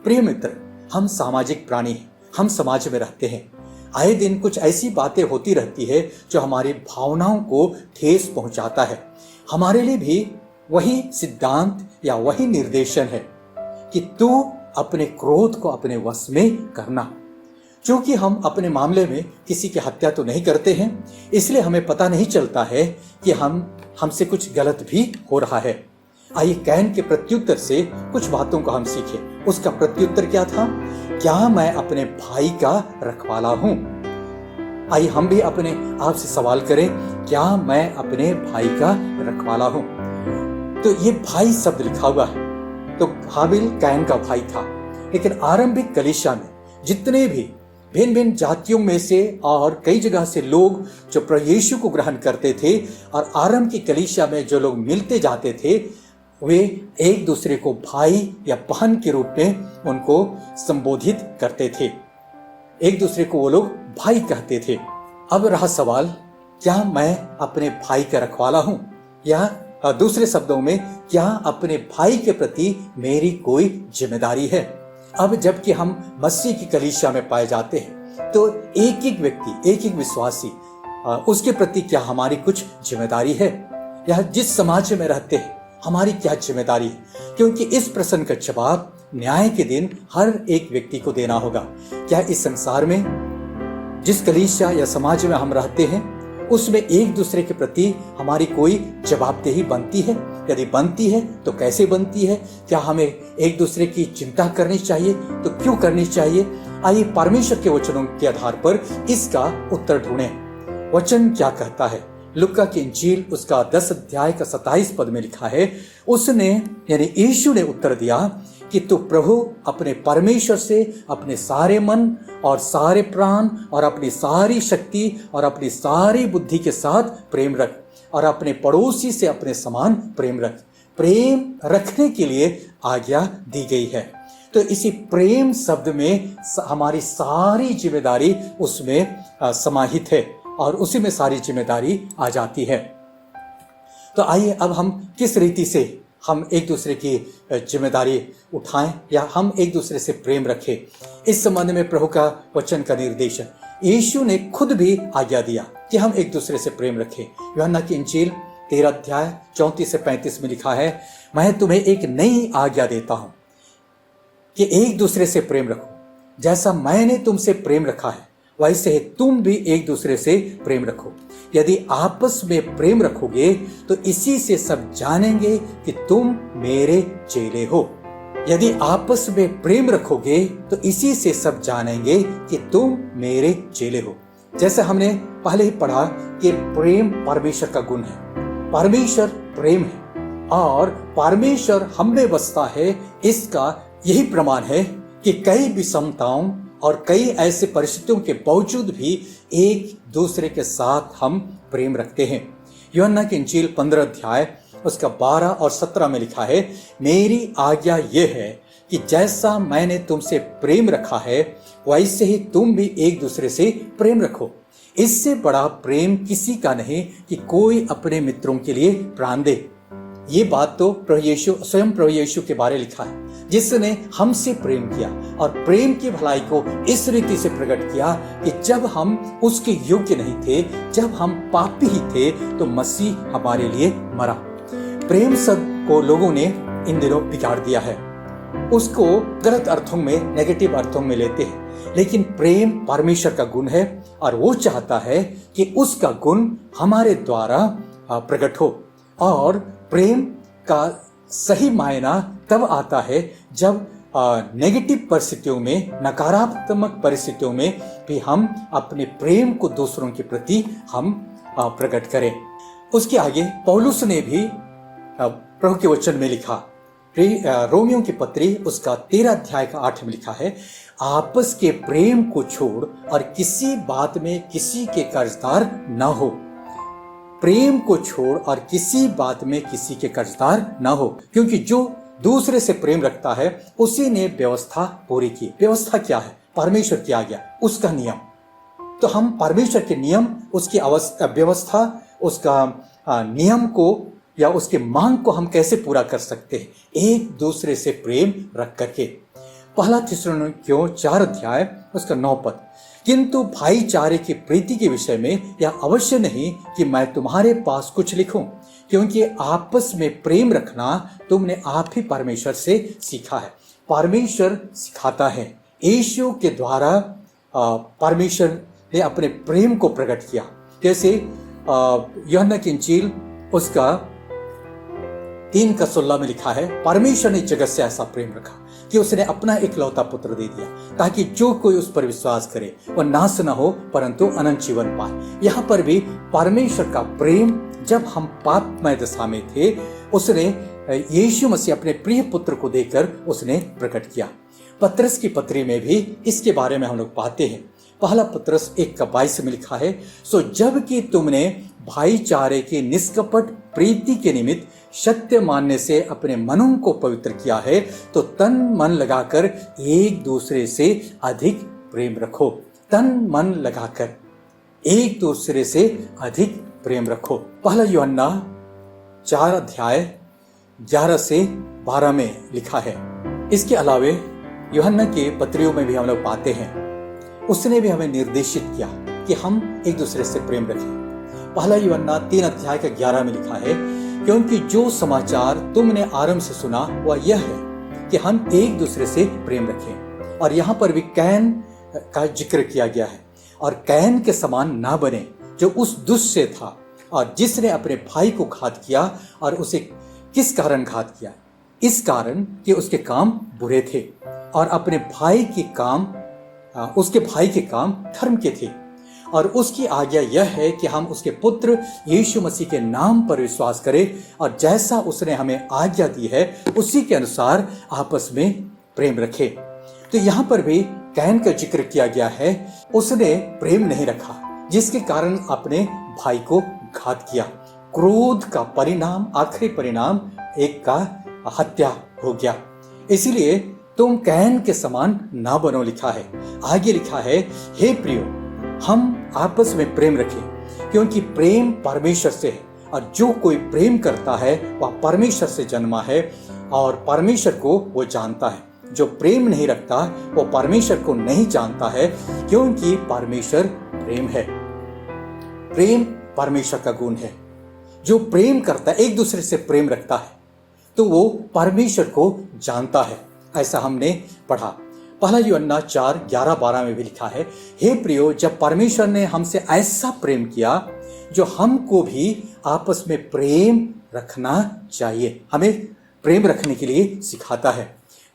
प्रिय मित्र, हम सामाजिक प्राणी हैं, हम समाज में रहते हैं। आए दिन कुछ ऐसी बातें होती रहती है जो हमारी भावनाओं को ठेस पहुंचाता है। हमारे लिए भी वही सिद्धांत या वही निर्देशन है कि तू अपने क्रोध को अपने वश में करना। क्योंकि हम अपने मामले में किसी की हत्या तो नहीं करते हैं, इसलिए हमें पता नहीं चलता है कि हमसे कुछ गलत भी हो रहा है। आइए कैन के प्रत्युत्तर से कुछ बातों को हम सीखें। उसका प्रत्युत्तर क्या था? क्या मैं अपने भाई का रखवाला हूं? आइए हम भी अपने आप से सवाल करें, क्या मैं अपने भाई का रखवाला हूं? तो ये भाई शब्द लिखा हुआ है। तो हाबिल कैन का भाई था, लेकिन आरंभिक कलीसिया में जितने भी भिन्न भिन्न जातियों में से और कई जगह से लोग जो प्रभु यीशु को ग्रहण करते थे और आरंभ की कलीसिया में जो लोग मिलते जाते थे, वे एक दूसरे को भाई या बहन के रूप में उनको संबोधित करते थे। एक दूसरे को वो लोग भाई कहते थे। अब रहा सवाल, क्या मैं अपने भाई का रखवाला हूं, या दूसरे शब्दों में क्या अपने भाई के प्रति मेरी कोई जिम्मेदारी है। अब जबकि हम मसीह की कलीसिया में पाए जाते हैं तो एक एक व्यक्ति, एक एक विश्वासी, उसके प्रति क्या हमारी कुछ जिम्मेदारी है, या जिस समाज में रहते हैं हमारी क्या जिम्मेदारी है, क्योंकि इस प्रश्न का जवाब न्याय के दिन हर एक व्यक्ति को देना होगा। क्या इस संसार में जिस कलीसिया या समाज में हम रहते हैं उसमें एक दूसरे के प्रति हमारी कोई जवाबदेही बनती है? यदि बनती है तो कैसे बनती है? क्या हमें एक दूसरे की चिंता करनी चाहिए? तो क्यों करनी चाहिए? आइए परमेश्वर के वचनों के आधार पर इसका उत्तर ढूंढें। वचन क्या कहता है? लुका की इंजील उसका 10 अध्याय का 27 पद में लिखा है, उसने यानी यीशु ने उत्तर दिया कि तू प्रभु अपने परमेश्वर से अपने सारे मन और सारे प्राण और अपनी सारी शक्ति और अपनी सारी बुद्धि के साथ प्रेम रख और अपने पड़ोसी से अपने समान प्रेम रख। प्रेम रखने के लिए आज्ञा दी गई है। तो इसी प्रेम शब्द में हमारी सारी जिम्मेदारी उसमें समाहित है और उसी में सारी जिम्मेदारी आ जाती है। तो आइए अब हम किस रीति से हम एक दूसरे की जिम्मेदारी उठाएं या हम एक दूसरे से प्रेम रखें, इस संबंध में प्रभु का वचन का निर्देश है। यीशु ने खुद भी आज्ञा दिया कि हम एक दूसरे से प्रेम रखें। यूहन्ना की इंजील 13 अध्याय 34 से 35 में लिखा है, मैं तुम्हें एक नई आज्ञा देता हूं कि एक दूसरे से प्रेम रखो। जैसा मैंने तुमसे प्रेम रखा है वैसे ही तुम भी एक दूसरे से प्रेम रखो। यदि आपस में प्रेम रखोगे तो इसी से सब जानेंगे कि तुम मेरे चेले हो। यदि आपस में प्रेम रखोगे तो इसी से सब जानेंगे कि तुम मेरे चेले हो। जैसे हमने पहले ही पढ़ा कि प्रेम परमेश्वर का गुण है। परमेश्वर प्रेम है और परमेश्वर हम में बसता है। इसका यही प्रमाण है कि कई विषमताओं और कई ऐसे परिस्थितियों के बावजूद भी एक दूसरे के साथ हम प्रेम रखते हैं। यूहन्ना की इंजील 15 अध्याय उसका 12 और 17 में लिखा है, मेरी आज्ञा यह है कि जैसा मैंने तुमसे प्रेम रखा है वैसे ही तुम भी एक दूसरे से प्रेम रखो। इससे बड़ा प्रेम किसी का नहीं कि कोई अपने मित्रों के लिए प्राण दे। ये बात तो प्रभु यीशु, स्वयं प्रभु यीशु के बारे लिखा है, जिसने हमसे प्रेम किया और प्रेम की भलाई को इस रीति से प्रकट किया कि जब हम उसके योग्य नहीं थे, जब हम पापी ही थे, तो मसीह हमारे लिए मरा। प्रेम शब्द को लोगों ने इन दिनों बिगाड़ दिया है, उसको गलत अर्थों में, नेगेटिव अर्थों में लेते हैं। लेकिन प्रेम परमेश्वर का गुण है और वो चाहता है कि उसका गुण हमारे द्वारा प्रकट हो। और प्रेम का सही मायना तब आता है जब नेगेटिव परिस्थितियों में, नकारात्मक परिस्थितियों में भी हम अपने प्रेम को दूसरों के प्रति हम प्रकट करें। उसके आगे पौलुस ने भी प्रभु के वचन में लिखा, रोमियो की पत्री उसका 13 अध्याय का 8 में लिखा है, आपस के प्रेम को छोड़ और किसी बात में किसी के कर्जदार न हो। प्रेम को छोड़ और किसी बात में किसी के कर्जदार न हो, क्योंकि जो दूसरे से प्रेम रखता है उसी ने व्यवस्था पूरी की। व्यवस्था क्या है? परमेश्वर की आज्ञा, उसका नियम। तो हम परमेश्वर के नियम, उसकी व्यवस्था, उसका नियम को या उसके मांग को हम कैसे पूरा कर सकते हैं? एक दूसरे से प्रेम रख करके। पहला थिस्सलुनीकियों 4 अध्याय उसका 9 पद, किंतु भाईचारे की प्रीति के विषय में यह अवश्य नहीं कि मैं तुम्हारे पास कुछ लिखूं, क्योंकि आपस में प्रेम रखना तुमने आप ही परमेश्वर से सीखा है। परमेश्वर सिखाता है। यीशु के द्वारा परमेश्वर ने अपने प्रेम को प्रकट किया। जैसे यूहन्ना की इंजील उसका 3:16 में लिखा है, परमेश्वर ने जगत से ऐसा प्रेम रखा कि उसने अपना इकलौता पुत्र दे दिया, ताकि जो कोई उस पर विश्वास करे वह नाश न हो परंतु अनंत जीवन पाए। यहाँ पर भी परमेश्वर का प्रेम, जब हम पापमय दशा में थे, उसने यीशु मसीह अपने प्रिय पुत्र को देकर उसने प्रकट किया। पतरस की पत्री में भी इसके बारे में हम लोग पाते हैं। पहला पतरस 1:22 में लिखा है, सो जबकि तुमने भाईचारे की निष्कपट प्रीति के निमित्त सत्य मानने से अपने मनों को पवित्र किया है, तो तन मन लगाकर एक दूसरे से अधिक प्रेम रखो। तन मन लगाकर एक दूसरे से अधिक प्रेम रखो। पहला यूहन्ना 4:11 से 12 में लिखा है। इसके अलावे यूहन्ना के पत्रियों में भी हम लोग पाते हैं, उसने भी हमें निर्देशित किया कि हम एक दूसरे से प्रेम रखें। पहला यूहन्ना 3:11 में लिखा है, क्योंकि जो समाचार तुमने आरंभ से सुना वह यह है कि हम एक दूसरे से प्रेम रखें। और यहाँ पर भी कैन का जिक्र किया गया है, और कैन के समान ना बने जो उस दुष्ट से था और जिसने अपने भाई को घात किया। और उसे किस कारण घात किया? इस कारण कि उसके काम बुरे थे और अपने भाई के काम उसके भाई के काम धर्म के थे। और उसकी आज्ञा यह है कि हम उसके पुत्र यीशु मसीह के नाम पर विश्वास करें और जैसा उसने हमें आज्ञा दी है उसी के अनुसार आपस में प्रेम रखें। तो यहाँ पर भी कैन का जिक्र किया गया है। उसने प्रेम नहीं रखा, जिसके कारण अपने भाई को घात किया। क्रोध का परिणाम, आखिरी परिणाम एक का हत्या हो गया। इसीलिए तुम कैन के समान ना बनो लिखा है। आगे लिखा है, हे प्रियो, हम आपस में प्रेम रखें, क्योंकि प्रेम परमेश्वर से है और जो कोई प्रेम करता है वह परमेश्वर से जन्मा है और परमेश्वर को वो जानता है। जो प्रेम नहीं रखता वो परमेश्वर को नहीं जानता है, क्योंकि परमेश्वर प्रेम है। प्रेम परमेश्वर का गुण है। जो प्रेम करता है, एक दूसरे से प्रेम रखता है, तो वो परमेश्वर को जानता है। ऐसा हमने पढ़ा। पहला यूहन्ना 4:11-12 में भी लिखा है, हे प्रियो, जब परमेश्वर ने हमसे ऐसा प्रेम किया जो हमको भी आपस में प्रेम रखना चाहिए। हमें प्रेम रखने के लिए सिखाता है।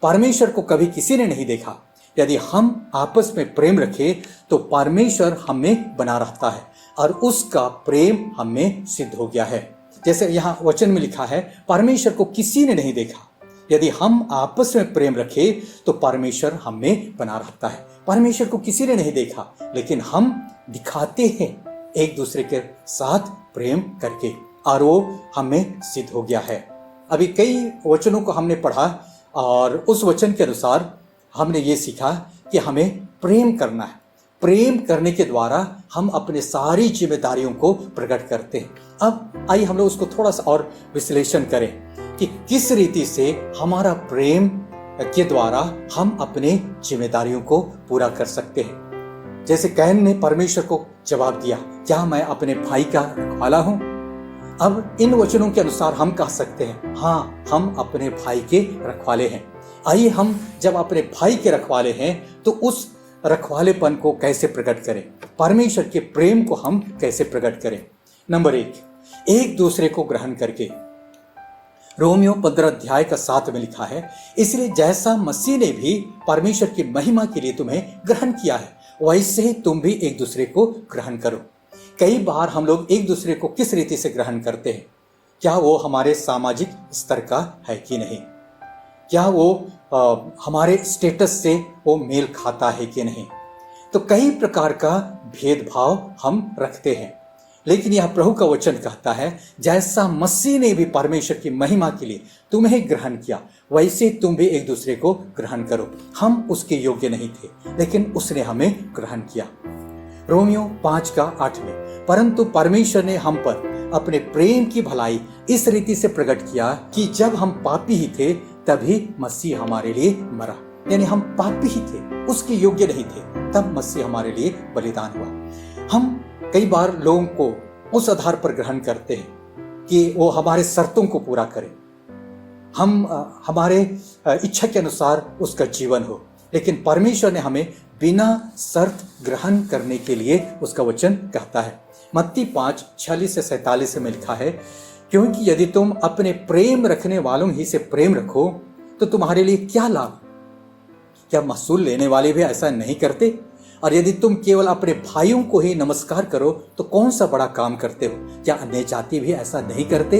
परमेश्वर को कभी किसी ने नहीं देखा। यदि हम आपस में प्रेम रखें तो परमेश्वर हमें बना रहता है और उसका प्रेम हमें सिद्ध हो गया है। जैसे यहाँ वचन में लिखा है, परमेश्वर को किसी ने नहीं देखा। यदि हम आपस में प्रेम रखें तो परमेश्वर हमें बना रहता है। परमेश्वर को किसी ने नहीं देखा, लेकिन हम दिखाते हैं एक दूसरे के साथ प्रेम करके, और वो हमें सिद्ध हो गया है। अभी कई वचनों को हमने पढ़ा और उस वचन के अनुसार हमने ये सीखा कि हमें प्रेम करना है। प्रेम करने के द्वारा हम अपने सारी जिम्मेदारियों को प्रकट करते हैं। अब आइए हम लोग उसको थोड़ा सा और विश्लेषण करें कि किस रीति से हमारा प्रेम के द्वारा हम अपने जिम्मेदारियों को पूरा कर सकते हैं। जैसे कैन ने परमेश्वर को जवाब दिया, क्या मैं अपने भाई का रखवाला हूं? अब इन वचनों के अनुसार हम कह सकते हैं, हाँ, हम अपने भाई के रखवाले हैं। आइए हम जब अपने भाई के रखवाले हैं तो उस रखवालेपन को कैसे प्रकट करें, परमेश्वर के प्रेम को हम कैसे प्रकट करें। नंबर 1, एक दूसरे को ग्रहण करके। रोमियो 15:7 में लिखा है, इसलिए जैसा मसीह ने भी परमेश्वर की महिमा के लिए तुम्हें ग्रहण किया है, वैसे ही तुम भी एक दूसरे को ग्रहण करो। कई बार हम लोग एक दूसरे को किस रीति से ग्रहण करते हैं? क्या वो हमारे सामाजिक स्तर का है कि नहीं? क्या वो हमारे स्टेटस से वो मेल खाता है कि नहीं? तो कई प्रकार का भेदभाव हम रखते हैं, लेकिन यह प्रभु का वचन कहता है, जैसा मसीह ने भी परमेश्वर की महिमा के लिए तुम्हें ग्रहण किया, वैसे तुम भी एक दूसरे को ग्रहण करो। हम उसके योग्य नहीं थे, लेकिन उसने हमें ग्रहण किया। रोमियो 5:8 में, परंतु परमेश्वर ने हम पर अपने प्रेम की भलाई इस रीति से प्रकट किया कि जब हम पापी ही थे तभी मसीह हमारे लिए मरा। यानी हम पापी ही थे, उसके योग्य नहीं थे, तब मसीह हमारे लिए बलिदान हुआ। हम कई बार लोगों को उस आधार पर ग्रहण करते हैं कि वो हमारे शर्तों को पूरा करें, हम हमारे इच्छा के अनुसार उसका जीवन हो, लेकिन परमेश्वर ने हमें बिना शर्त ग्रहण करने के लिए उसका वचन कहता है। मत्ती 5:46-47 में लिखा है, क्योंकि यदि तुम अपने प्रेम रखने वालों ही से प्रेम रखो तो तुम्हारे लिए क्या लाभ? क्या महसूल लेने वाले भी ऐसा नहीं करते? और यदि तुम केवल अपने भाइयों को ही नमस्कार करो तो कौन सा बड़ा काम करते हो? क्या अन्य जाति भी ऐसा नहीं करते?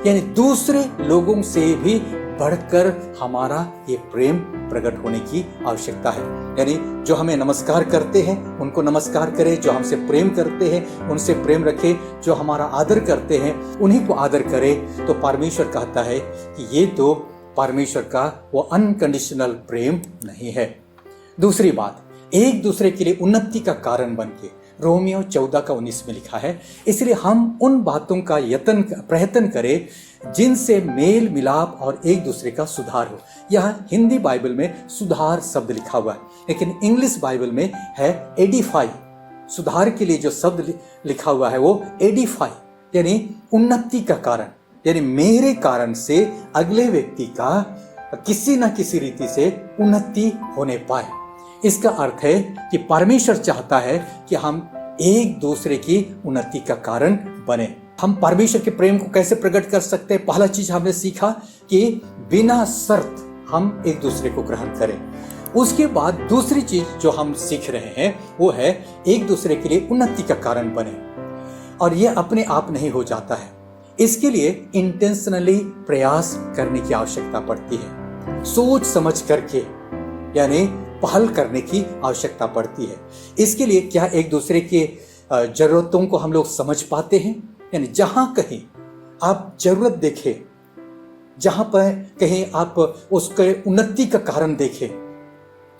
यानी दूसरे लोगों से भी बढ़कर हमारा ये प्रेम प्रकट होने की आवश्यकता है। यानी जो हमें नमस्कार करते हैं उनको नमस्कार करें, जो हमसे प्रेम करते हैं उनसे प्रेम रखें, जो हमारा आदर करते हैं उन्हीं को आदर करें। तो परमेश्वर कहता है कि ये तो परमेश्वर का वो अनकंडीशनल प्रेम नहीं है। दूसरी बात, एक दूसरे के लिए उन्नति का कारण बन के, रोमियो 14:19 में लिखा है, इसलिए हम उन बातों का प्रयत्न करें जिनसे मेल मिलाप और एक दूसरे का सुधार हो। यहाँ हिंदी बाइबल में सुधार शब्द लिखा हुआ है, लेकिन इंग्लिश बाइबल में है एडिफाई। सुधार के लिए जो शब्द लिखा हुआ है वो एडिफाई, यानी उन्नति का कारण, यानी मेरे कारण से अगले व्यक्ति का किसी न किसी रीति से उन्नति होने पाए। इसका अर्थ है कि परमेश्वर चाहता है कि हम एक दूसरे की उन्नति का कारण बने। हम परमेश्वर के प्रेम को कैसे प्रकट कर सकते हैं? पहला चीज हमने सीखा कि बिना शर्त हम एक दूसरे को ग्रहण करें। उसके बाद दूसरी चीज जो हम सीख रहे हैं वो है एक दूसरे के लिए उन्नति का कारण बने, और यह अपने आप नहीं हो जाता है। इसके लिए इंटेंशनली प्रयास करने की आवश्यकता पड़ती है, सोच समझ करके, यानी पहल करने की आवश्यकता पड़ती है। इसके लिए क्या एक दूसरे के जरूरतों को हम लोग समझ पाते हैं? यानी जहां कहीं आप जरूरत देखें, जहां पर कहीं आप उसके उन्नति का कारण देखें,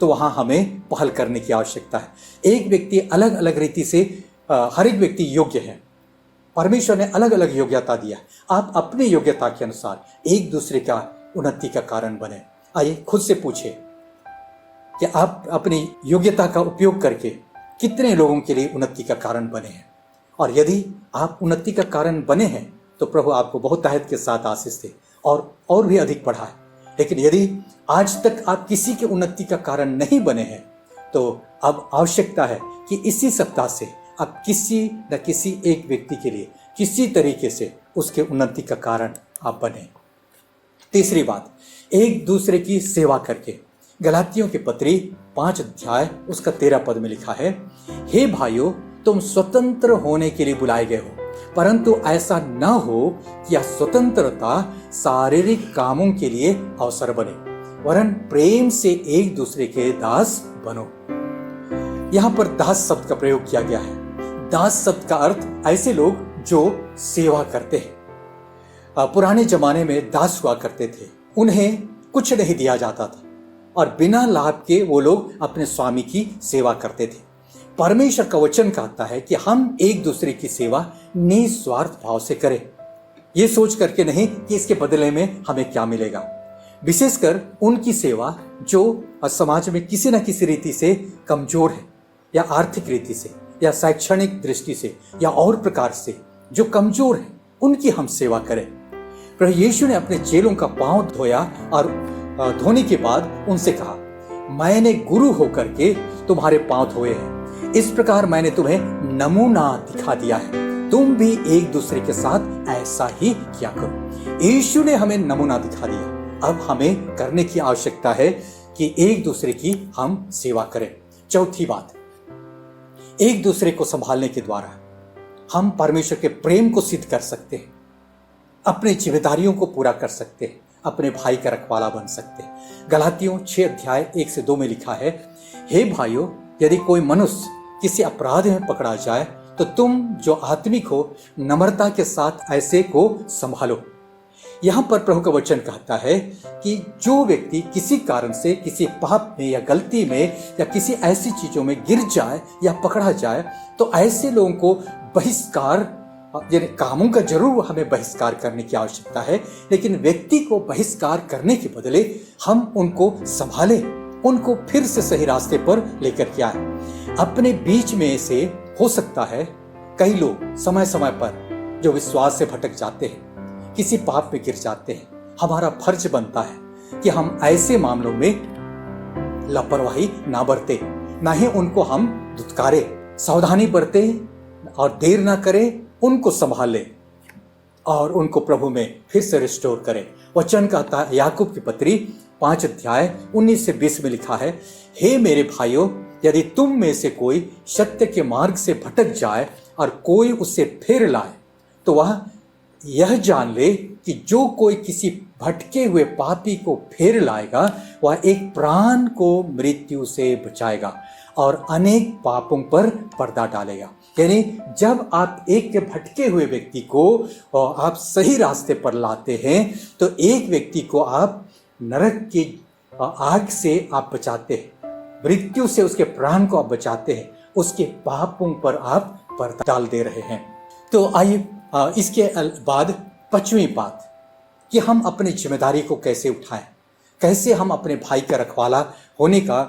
तो वहां हमें पहल करने की आवश्यकता है। एक व्यक्ति अलग अलग रीति से, हर एक व्यक्ति योग्य है, परमेश्वर ने अलग अलग योग्यता दिया। आप अपनी योग्यता के अनुसार एक दूसरे का उन्नति का कारण बने। आइए खुद से पूछे कि आप अपनी योग्यता का उपयोग करके कितने लोगों के लिए उन्नति का कारण बने हैं, और यदि आप उन्नति का कारण बने हैं तो प्रभु आपको बहुत ताकत के साथ आशीष दे और भी अधिक बढ़ाए। लेकिन यदि आज तक आप किसी के उन्नति का कारण नहीं बने हैं तो अब आवश्यकता है कि इसी सप्ताह से आप किसी न किसी एक व्यक्ति के लिए किसी तरीके से उसके उन्नति का कारण आप बने। तीसरी बात, एक दूसरे की सेवा करके। गलातियों की पत्री 5 अध्याय उसका 13 पद में लिखा है, हे भाइयों, तुम स्वतंत्र होने के लिए बुलाए गए हो, परंतु ऐसा न हो कि यह स्वतंत्रता शारीरिक कामों के लिए अवसर बने, वरन प्रेम से एक दूसरे के दास बनो। यहां पर दास शब्द का प्रयोग किया गया है। दास शब्द का अर्थ ऐसे लोग जो सेवा करते हैं। पुराने जमाने में दास हुआ करते थे, उन्हें कुछ नहीं दिया जाता था और बिना लाभ के वो लोग अपने स्वामी की सेवा करते थे। परमेश्वर का वचन कहता है कि हम एक दूसरे की सेवा निस्वार्थ भाव से करें, ये सोच करके नहीं कि इसके बदले में हमें क्या मिलेगा। विशेषकर उनकी सेवा जो समाज में किसी न किसी रीति से कमजोर है, या आर्थिक रीति से, या शैक्षणिक दृष्टि से, या और प्रकार से जो कमजोर है, उनकी हम सेवा करें। प्रभु यीशु ने अपने चेलों का पांव धोया और धोने के बाद उनसे कहा, मैंने गुरु होकर के तुम्हारे पांव धोए हैं, इस प्रकार मैंने तुम्हें नमूना दिखा दिया है, तुम भी एक दूसरे के साथ ऐसा ही किया करो। यीशु ने हमें नमूना दिखा दिया, अब हमें करने की आवश्यकता है कि एक दूसरे की हम सेवा करें। चौथी बात, एक दूसरे को संभालने के द्वारा हम परमेश्वर के प्रेम को सिद्ध कर सकते हैं, अपनी जिम्मेदारियों को पूरा कर सकते हैं, अपने भाई का रखवाला बन सकते हैं। गलातियों 6 अध्याय 1 से 2 में लिखा है, हे भाइयों, यदि कोई मनुष्य किसी अपराध में पकड़ा जाए तो तुम जो आत्मिक हो नम्रता के साथ ऐसे को संभालो। यहाँ पर प्रभु का वचन कहता है कि जो व्यक्ति किसी कारण से किसी पाप में या गलती में या किसी ऐसी चीजों में गिर जाए या पकड़ा जाए तो ऐसे लोगों को बहिष्कार, यानी कामों का जरूर हमें बहिष्कार करने की आवश्यकता है, लेकिन व्यक्ति को बहिष्कार करने के बदले हम उनको संभालें, उनको फिर से सही रास्ते पर लेकर के आए। अपने बीच में से हो सकता है कई लोग समय समय पर जो विश्वास से भटक जाते हैं, किसी पाप में गिर जाते हैं। हमारा फर्ज बनता है कि हम ऐसे मामलों में लापरवाही ना बरते, ना ही उनको हम धुतकारे, सावधानी बरते और देर ना करें, उनको संभाले और उनको प्रभु में फिर से रिस्टोर करें। वचन कहता है याकूब की पत्री 5 अध्याय 19 से 20 में लिखा है, हे मेरे भाइयों, यदि तुम में से कोई सत्य के मार्ग से भटक जाए और कोई उसे फेर लाए तो वह यह जान ले कि जो कोई किसी भटके हुए पापी को फेर लाएगा वह एक प्राण को मृत्यु से बचाएगा और अनेक पापों पर पर्दा डालेगा। यानी जब आप एक के भटके हुए व्यक्ति को आप सही रास्ते पर लाते हैं तो एक व्यक्ति को आप नरक की आग से आप बचाते हैं, मृत्यु से उसके प्राण को आप बचाते हैं, उसके पापों पर आप पर्दा डाल दे रहे हैं। तो आइए इसके बाद पांचवी बात कि हम अपनी जिम्मेदारी को कैसे उठाएं, कैसे हम अपने भाई का रखवाला होने का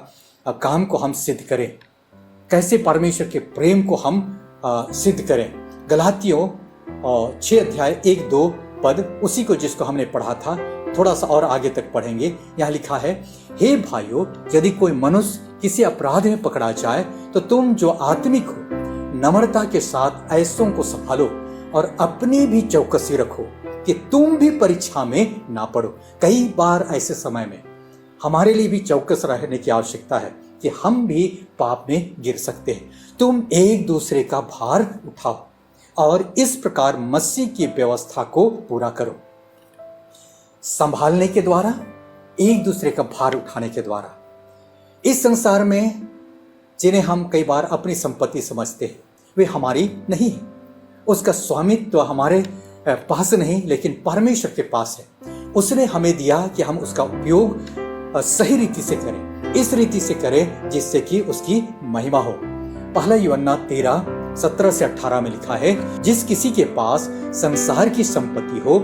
काम को हम सिद्ध करें, कैसे परमेश्वर के प्रेम को हम सिद्ध करें। गलातियों 6 अध्याय 1-2 पद उसी को जिसको हमने पढ़ा था, थोड़ा सा और आगे तक पढ़ेंगे। यहाँ लिखा है, हे भाइयों, यदि कोई मनुष्य किसी अपराध में पकड़ा जाए तो तुम जो आत्मिक हो नम्रता के साथ ऐसों को संभालो और अपनी भी चौकसी रखो कि तुम भी परीक्षा में ना पड़ो। कई बार ऐसे समय में हमारे लिए भी चौकस रहने की आवश्यकता है कि हम भी पाप में गिर सकते हैं। तुम एक दूसरे का भार उठाओ और इस प्रकार मसीह की व्यवस्था को पूरा करो, संभालने के द्वारा, एक दूसरे का भार उठाने के द्वारा। इस संसार में जिन्हें हम कई बार अपनी संपत्ति समझते हैं वे हमारी नहीं है, उसका स्वामित्व हमारे पास नहीं लेकिन परमेश्वर के पास है। उसने हमें दिया कि हम उसका उपयोग सही रीति से करें, इस रीति से करें जिससे कि उसकी महिमा हो। पहला यूहन्ना 13:17-18 में लिखा है, जिस किसी के पास संसार की संपत्ति हो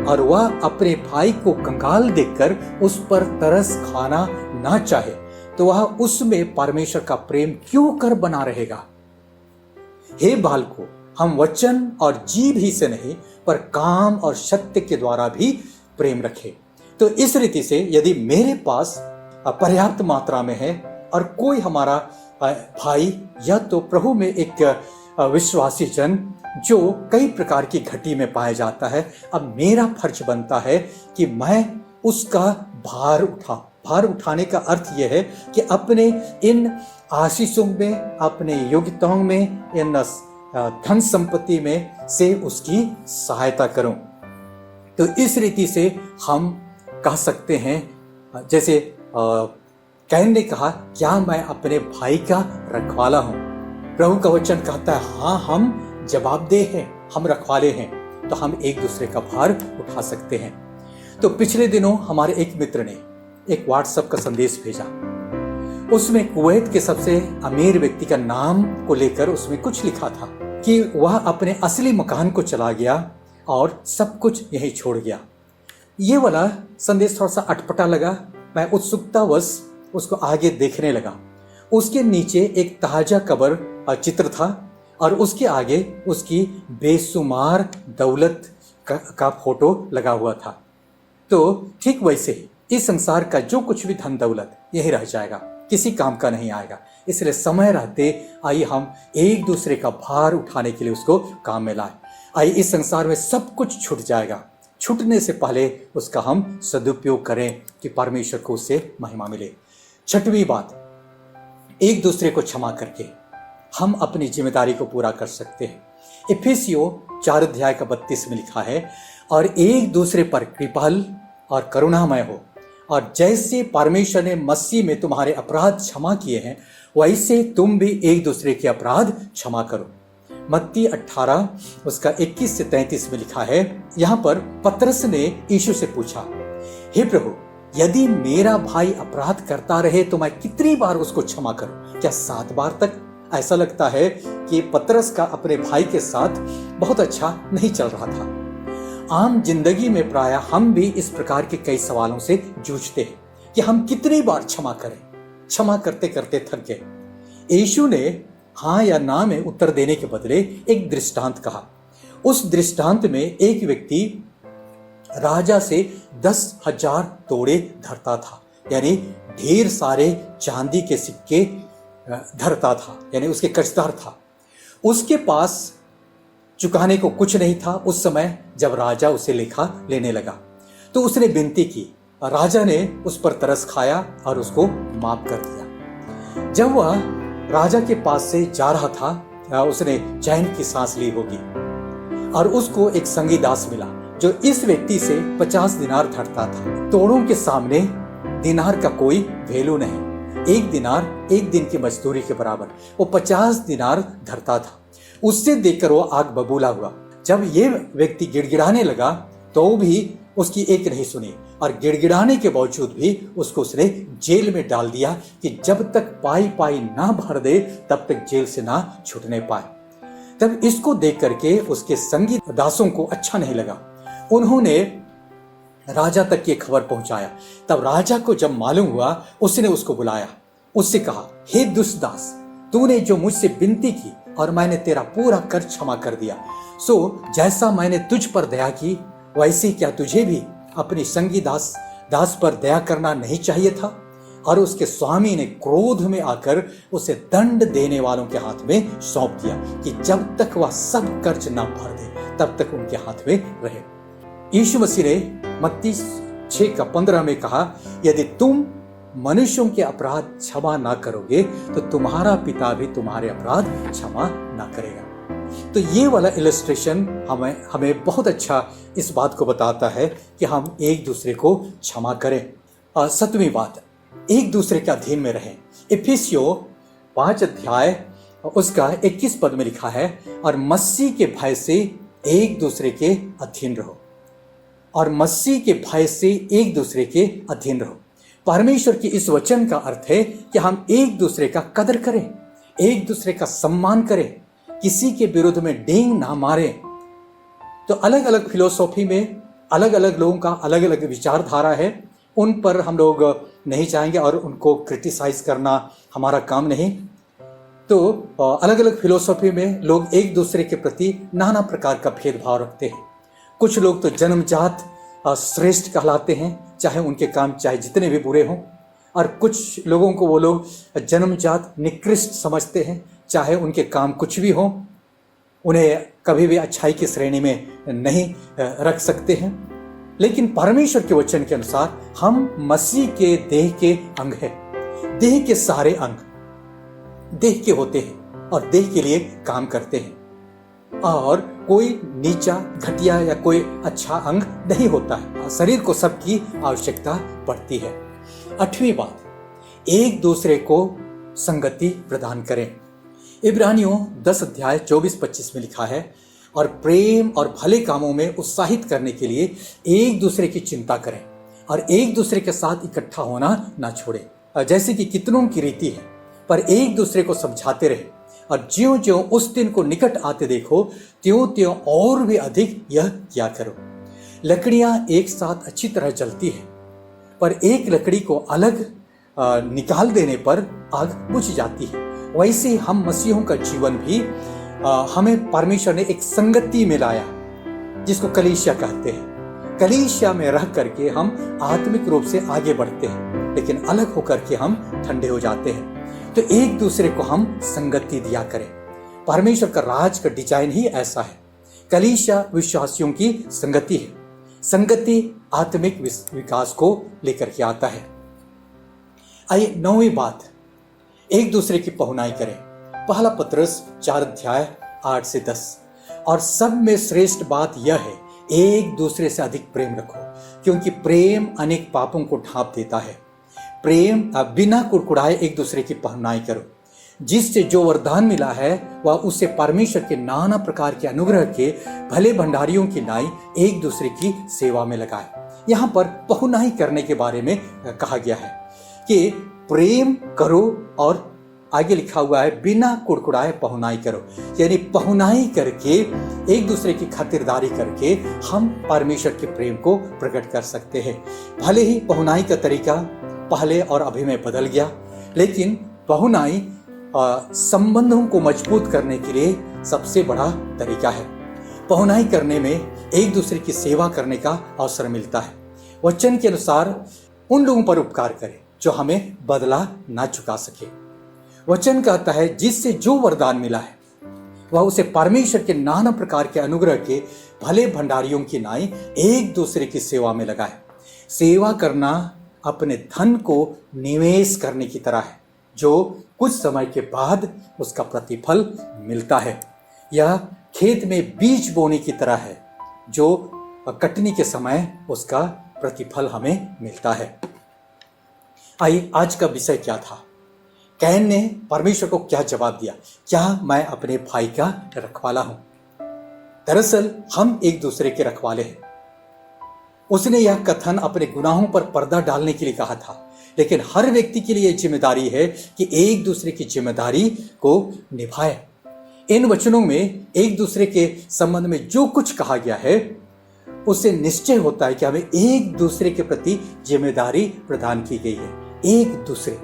और वह अपने भाई को कंगाल देखकर उस पर तरस खाना ना चाहे तो वह उसमें परमेश्वर का प्रेम क्यों कर बना रहेगा। हे बालकों, हम वचन और जीभ ही से नहीं पर काम और सत्य के द्वारा भी प्रेम रखें। तो इस रीति से यदि मेरे पास पर्याप्त मात्रा में है और कोई हमारा भाई या तो प्रभु में एक विश्वासी जन जो कई प्रकार की घटी में पाया जाता है, अब मेरा फर्ज बनता है कि मैं उसका भार उठाने का अर्थ यह है कि अपने इन आशीषों में, अपने योग्यताओं में, इन धन संपत्ति में से उसकी सहायता करूं। तो इस रीति से हम कह सकते हैं, जैसे कैन ने कहा, क्या मैं अपने भाई का रखवाला हूं? प्रभु का वचन कहता है, हाँ, हम जवाबदेह हैं, हम रखवाले हैं, तो हम एक दूसरे का भार उठा सकते हैं। तो पिछले दिनों हमारे एक मित्र ने एक व्हाट्सएप का संदेश भेजा। उसमें कुवैत के सबसे अमीर व्यक्ति का नाम को लेकर उसमें कुछ लिखा था कि वह अपने असली मकान को चला गया और सब कुछ यहीं छोड़ गया। ये वाला संदेश थोड़ा सा अटपटा लगा। मैं उत्सुकतावश उसको आगे देखने लगा। उसके नीचे एक ताजा कब्र चित्र था और उसके आगे उसकी बेशुमार दौलत का फोटो लगा हुआ था। तो ठीक वैसे ही इस संसार का जो कुछ भी धन दौलत यही रह जाएगा, किसी काम का नहीं आएगा। इसलिए समय रहते आइए हम एक दूसरे का भार उठाने के लिए उसको काम में लाएं। आइए, इस संसार में सब कुछ छूट जाएगा, छूटने से पहले उसका हम सदुपयोग करें कि परमेश्वर को उससे महिमा मिले। छठवीं बात, एक दूसरे को क्षमा करके हम अपनी जिम्मेदारी को पूरा कर सकते हैं। इफिसियों 4:32 में लिखा है, और एक दूसरे पर कृपाल और करुणामय हो, और जैसे परमेश्वर ने मसीह में तुम्हारे अपराध क्षमा किए हैं वैसे तुम भी एक दूसरे के अपराध क्षमा करो। मत्ती 18 उसका 21 से 33 में लिखा है। यहाँ पर पतरस ने यीशु से पूछा, हे प्रभु, यदि मेरा भाई अपराध करता रहे तो मैं कितनी बार उसको क्षमा करूं? क्या 7 बार तक? ऐसा लगता है कि पतरस का अपने भाई के साथ बहुत अच्छा नहीं चल रहा था। आम जिंदगी में प्राय हम भी इस प्रकार के कई सवालों से जूझते हैं कि हम कितनी बार क्षमा करें। क्षमा करते करते थक गए। यीशु ने हाँ या ना में उत्तर देने के बदले एक दृष्टांत कहा। उस दृष्टांत में एक व्यक्ति राजा से 10,000 तोड़े धरता था, यानी ढेर सारे चांदी के सिक्के धरता था, यानी उसके कर्जदार था। उसके पास चुकाने को कुछ नहीं था उस समय जब राजा उसे लेखा लेने लगा। तो उसने विनती की, राजा ने उस पर तरस खाया और उसको माफ कर दिया। जब वह राजा के पास से जा रहा था उसने चैन की सांस ली होगी। और उसको एक संगी दास मिला जो इस व्यक्ति से 50 दिनार धरता था। तोड़ों के सामने दिनार का कोई वैल्यू नहीं। एक दिनार एक दिन की मजदूरी के बराबर, वो 50 दिनार धरता था। उससे देखकर वो आग बबूला हुआ। जब ये व्यक्ति गिड़गिड़ाने लगा तो भी उसकी एक नहीं सुनी और गिड़गिड़ाने के बावजूद भी उसको उसने जेल में डाल दिया कि जब तक पाई पाई ना भर दे तब तक जेल से ना छूटने पाए। तब इसको देख करके उसके संगी दासों को अच्छा नहीं लगा। उन्होंने राजा तक ये खबर पहुंचाया। तब राजा को जब मालूम हुआ उसने उसको बुलाया, उससे कहा, हे दुष्दास, तूने जो मुझसे विनती की और मैंने तेरा पूरा कर क्षमा कर दिया। सो जैसा मैंने तुझ पर दया की वैसे क्या तुझे भी अपनी संगी दास पर दया करना नहीं चाहिए था? और उसके स्वामी ने क्रोध में आकर उसे दंड देने वालों के हाथ में सौंप दिया कि जब तक वह सब कर्ज ना भर दे तब तक उनके हाथ में रहे। यीशु मसीह ने मत्ती 6:15 में कहा, यदि तुम मनुष्यों के अपराध क्षमा ना करोगे तो तुम्हारा पिता भी तुम्हारे अपराध क्षमा ना करेगा। तो ये वाला इलस्ट्रेशन हमें बहुत अच्छा इस बात को बताता है कि हम एक दूसरे को क्षमा करें। 7वीं बात, एक दूसरे के अधीन में रहें। इफिसियों 5 अध्याय उसका 21 पद में लिखा है, और मसीह के भय से एक दूसरे के अधीन रहो। और मसीह के भय से एक दूसरे के अधीन रहो। परमेश्वर की इस वचन का अर्थ है कि हम एक दूसरे का कदर करें, एक दूसरे का सम्मान करें, किसी के विरुद्ध में डेंग ना मारें। तो अलग अलग फिलोसॉफी में अलग अलग लोगों का अलग अलग विचारधारा है, उन पर हम लोग नहीं चाहेंगे और उनको क्रिटिसाइज करना हमारा काम नहीं। तो अलग अलग फिलोसॉफी में लोग एक दूसरे के प्रति नाना प्रकार का भेदभाव रखते हैं। कुछ लोग तो जन्मजात श्रेष्ठ कहलाते हैं, चाहे उनके काम चाहे जितने भी बुरे हों, और कुछ लोगों को वो लोग जन्मजात निकृष्ट समझते हैं, चाहे उनके काम कुछ भी हों, उन्हें कभी भी अच्छाई की श्रेणी में नहीं रख सकते हैं। लेकिन परमेश्वर के वचन के अनुसार हम मसीह के देह के अंग हैं। देह के सारे अंग देह के होते हैं और देह के लिए काम करते हैं, और कोई नीचा घटिया या कोई अच्छा अंग नहीं होता है। शरीर को सबकी आवश्यकता पड़ती है। 8वीं बात, एक दूसरे को संगति प्रदान करें। इब्रानियों 10 अध्याय 24-25 में लिखा है, और प्रेम और भले कामों में उत्साहित करने के लिए एक दूसरे की चिंता करें और एक दूसरे के साथ इकट्ठा होना ना छोड़ें, जैसे कि कितनों की रीति है, पर एक दूसरे को समझाते रहे, और ज्यों ज्यों उस दिन को निकट आते देखो त्यों त्यों और भी अधिक यह किया करो। लकड़ियां एक साथ अच्छी तरह जलती है, पर एक लकड़ी को अलग निकाल देने पर आग बुझ जाती है। वैसे हम मसीहों का जीवन भी हमें परमेश्वर ने एक संगति में लाया, जिसको कलीसिया कहते हैं। कलीसिया में रह करके हम आत्मिक रूप से आगे बढ़ते हैं, लेकिन अलग होकर के हम ठंडे हो जाते हैं। तो एक दूसरे को हम संगति दिया करें। परमेश्वर का राज का डिजाइन ही ऐसा है। कलीसिया विश्वासियों की संगति है। संगति आत्मिक विकास को लेकर के आता है। आइए 9वीं बात, एक दूसरे की पहुनाई करें। पहला पत्रस 4 अध्याय 8 से 10, और सब में श्रेष्ठ बात यह है, एक दूसरे से अधिक प्रेम रखो, क्योंकि प्रेम अनेक पापों को ढांप देता है। प्रेम बिना कुड़कुड़ाए एक दूसरे की पहुनाई करो। जिससे जो वरदान मिला है वह उसे परमेश्वर के नाना प्रकार के अनुग्रह के भले भंडारियों की नाई एक दूसरे की सेवा में लगाए। यहाँ पर पहुनाई करने के बारे में कहा गया है कि प्रेम करो, और आगे लिखा हुआ है बिना कुड़कुड़ाए पहुनाई करो, यानी पहुनाई करके एक दूसरे की खातिरदारी करके हम परमेश्वर के प्रेम को प्रकट कर सकते हैं। भले ही पहुनाई का तरीका पहले और अभी में बदल गया, लेकिन पहुनाई संबंधों को मजबूत करने के लिए सबसे बड़ा तरीका है। पहुनाई करने में एक दूसरे की सेवा करने का अवसर मिलता है। वचन के अनुसार उन लोगों पर उपकार करें जो हमें बदला ना चुका सके। वचन कहता है जिससे जो वरदान मिला है वह उसे परमेश्वर के नाना प्रकार के अनुग्रह के भले भंडारियों की नाई एक दूसरे की सेवा में लगाए। सेवा करना अपने धन को निवेश करने की तरह है, जो कुछ समय के बाद उसका प्रतिफल मिलता है। यह खेत में बीज बोने की तरह है, जो कटनी के समय उसका प्रतिफल हमें मिलता है। आइए, आज का विषय क्या था? कैन ने परमेश्वर को क्या जवाब दिया? क्या मैं अपने भाई का रखवाला हूं? दरअसल हम एक दूसरे के रखवाले हैं। उसने यह कथन अपने गुनाहों पर पर्दा डालने के लिए कहा था, लेकिन हर व्यक्ति के लिए जिम्मेदारी है कि एक दूसरे की जिम्मेदारी को निभाए। इन वचनों में एक दूसरे के संबंध में जो कुछ कहा गया है, उससे निश्चय होता है कि हमें एक दूसरे के प्रति जिम्मेदारी प्रदान की गई है। एक दूसरे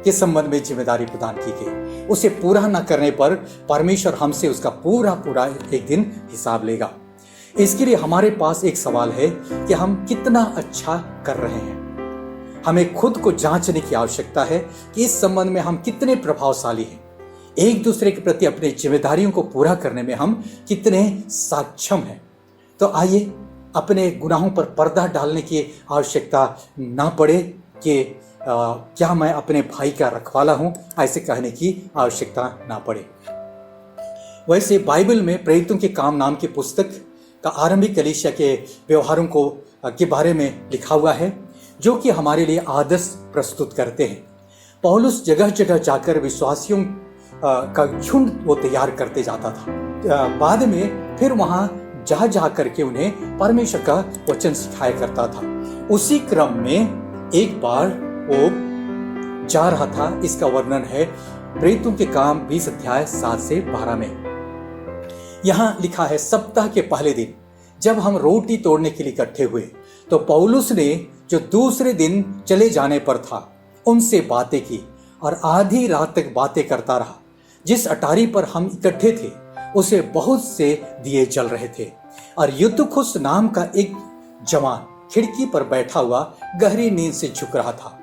के संबंध में जिम्मेदारी प्रदान की गई, उसे पूरा न करने पर परमेश्वर हमसे उसका पूरा एक दिन हिसाब लेगा। इसके लिए हमारे पास एक सवाल है कि हम कितना अच्छा कर रहे हैं। हमें खुद को जांचने की आवश्यकता है कि इस संबंध में हम कितने प्रभावशाली हैं। एक दूसरे के प्रति अपनी जिम्मेदारियों को पूरा करने में हम कितने सक्षम हैं। तो आइए, अपने गुनाहों पर पर्दा डालने की आवश्यकता ना पड़े कि क्या मैं अपने भाई का रखवाला हूं, ऐसे कहने की आवश्यकता ना पड़े। वैसे बाइबल में प्रेरितों के काम नाम की पुस्तक का आरंभिक कलीसिया के व्यवहारों को के बारे में लिखा हुआ है, जो कि हमारे लिए आदर्श प्रस्तुत करते हैं। पौलुस जगह जगह जाकर विश्वासियों का झुंड वो तैयार करते जाता था। बाद में फिर वहां जा करके उन्हें परमेश्वर का वचन सिखाया करता था। उसी क्रम में एक बार वो जा रहा था। इसका वर्णन है प्रेरितों के काम 20 अध्याय 7 से 12 में। यहां लिखा है, सप्ताह के पहले दिन जब हम रोटी तोड़ने के लिए इकट्ठे हुए, तो पौलुस ने जो दूसरे दिन चले जाने पर था उनसे बातें की और आधी रात तक बातें करता रहा। जिस अटारी पर हम इकट्ठे थे उसे बहुत से दिए जल रहे थे, और युतुखुस नाम का एक जवान खिड़की पर बैठा हुआ गहरी नींद से झुक रहा था।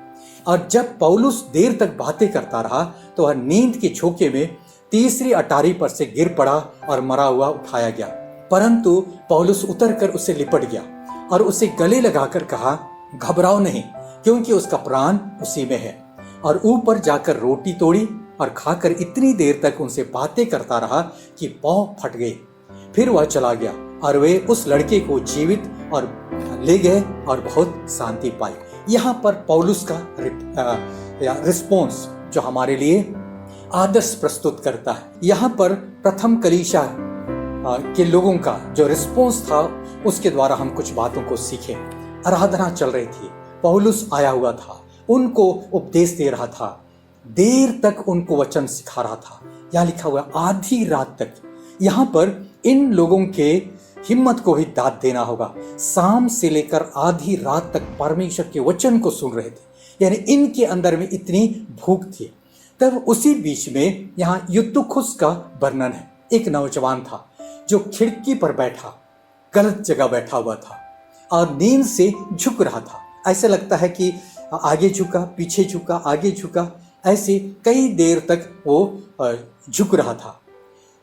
और जब पौलुस देर तक बातें करता रहा तो वह नींद के झोंके में तीसरी अटारी पर से गिर पड़ा और मरा हुआ उठाया गया। परंतु पौलुस उतरकर उसे लिपट गया और उसे गले लगाकर कहा, घबराओ नहीं, क्योंकि उसका प्राण उसी में है। और ऊपर जाकर रोटी तोड़ी और खाकर इतनी देर तक उनसे बातें करता रहा कि पांव फट गए। फिर वह चला गया और वे उस लड़के को जीवित और ले गए और बहुत शांति पाई। यहाँ पर पौलुस का रिस्पॉन्स जो हमारे लिए आदर्श प्रस्तुत करता है। यहाँ पर प्रथम कलीसिया के लोगों का जो रिस्पॉन्स था, उसके द्वारा हम कुछ बातों को सीखें। आराधना चल रही थी, पौलुस आया हुआ था, उनको उपदेश दे रहा था, देर तक उनको वचन सिखा रहा था। यहाँ लिखा हुआ आधी रात तक। यहाँ पर इन लोगों के हिम्मत को भी दाद देना होगा। शाम से लेकर आधी रात तक परमेश्वर के वचन को सुन रहे थे, यानी इनके अंदर में इतनी भूख थी। तब उसी बीच में यहाँ युतुखुस का वर्णन है। एक नौजवान था जो खिड़की पर बैठा, गलत जगह बैठा हुआ था और नींद से झुक रहा था। ऐसा लगता है कि आगे झुका, पीछे झुका, आगे झुका, ऐसे कई देर तक वो झुक रहा था।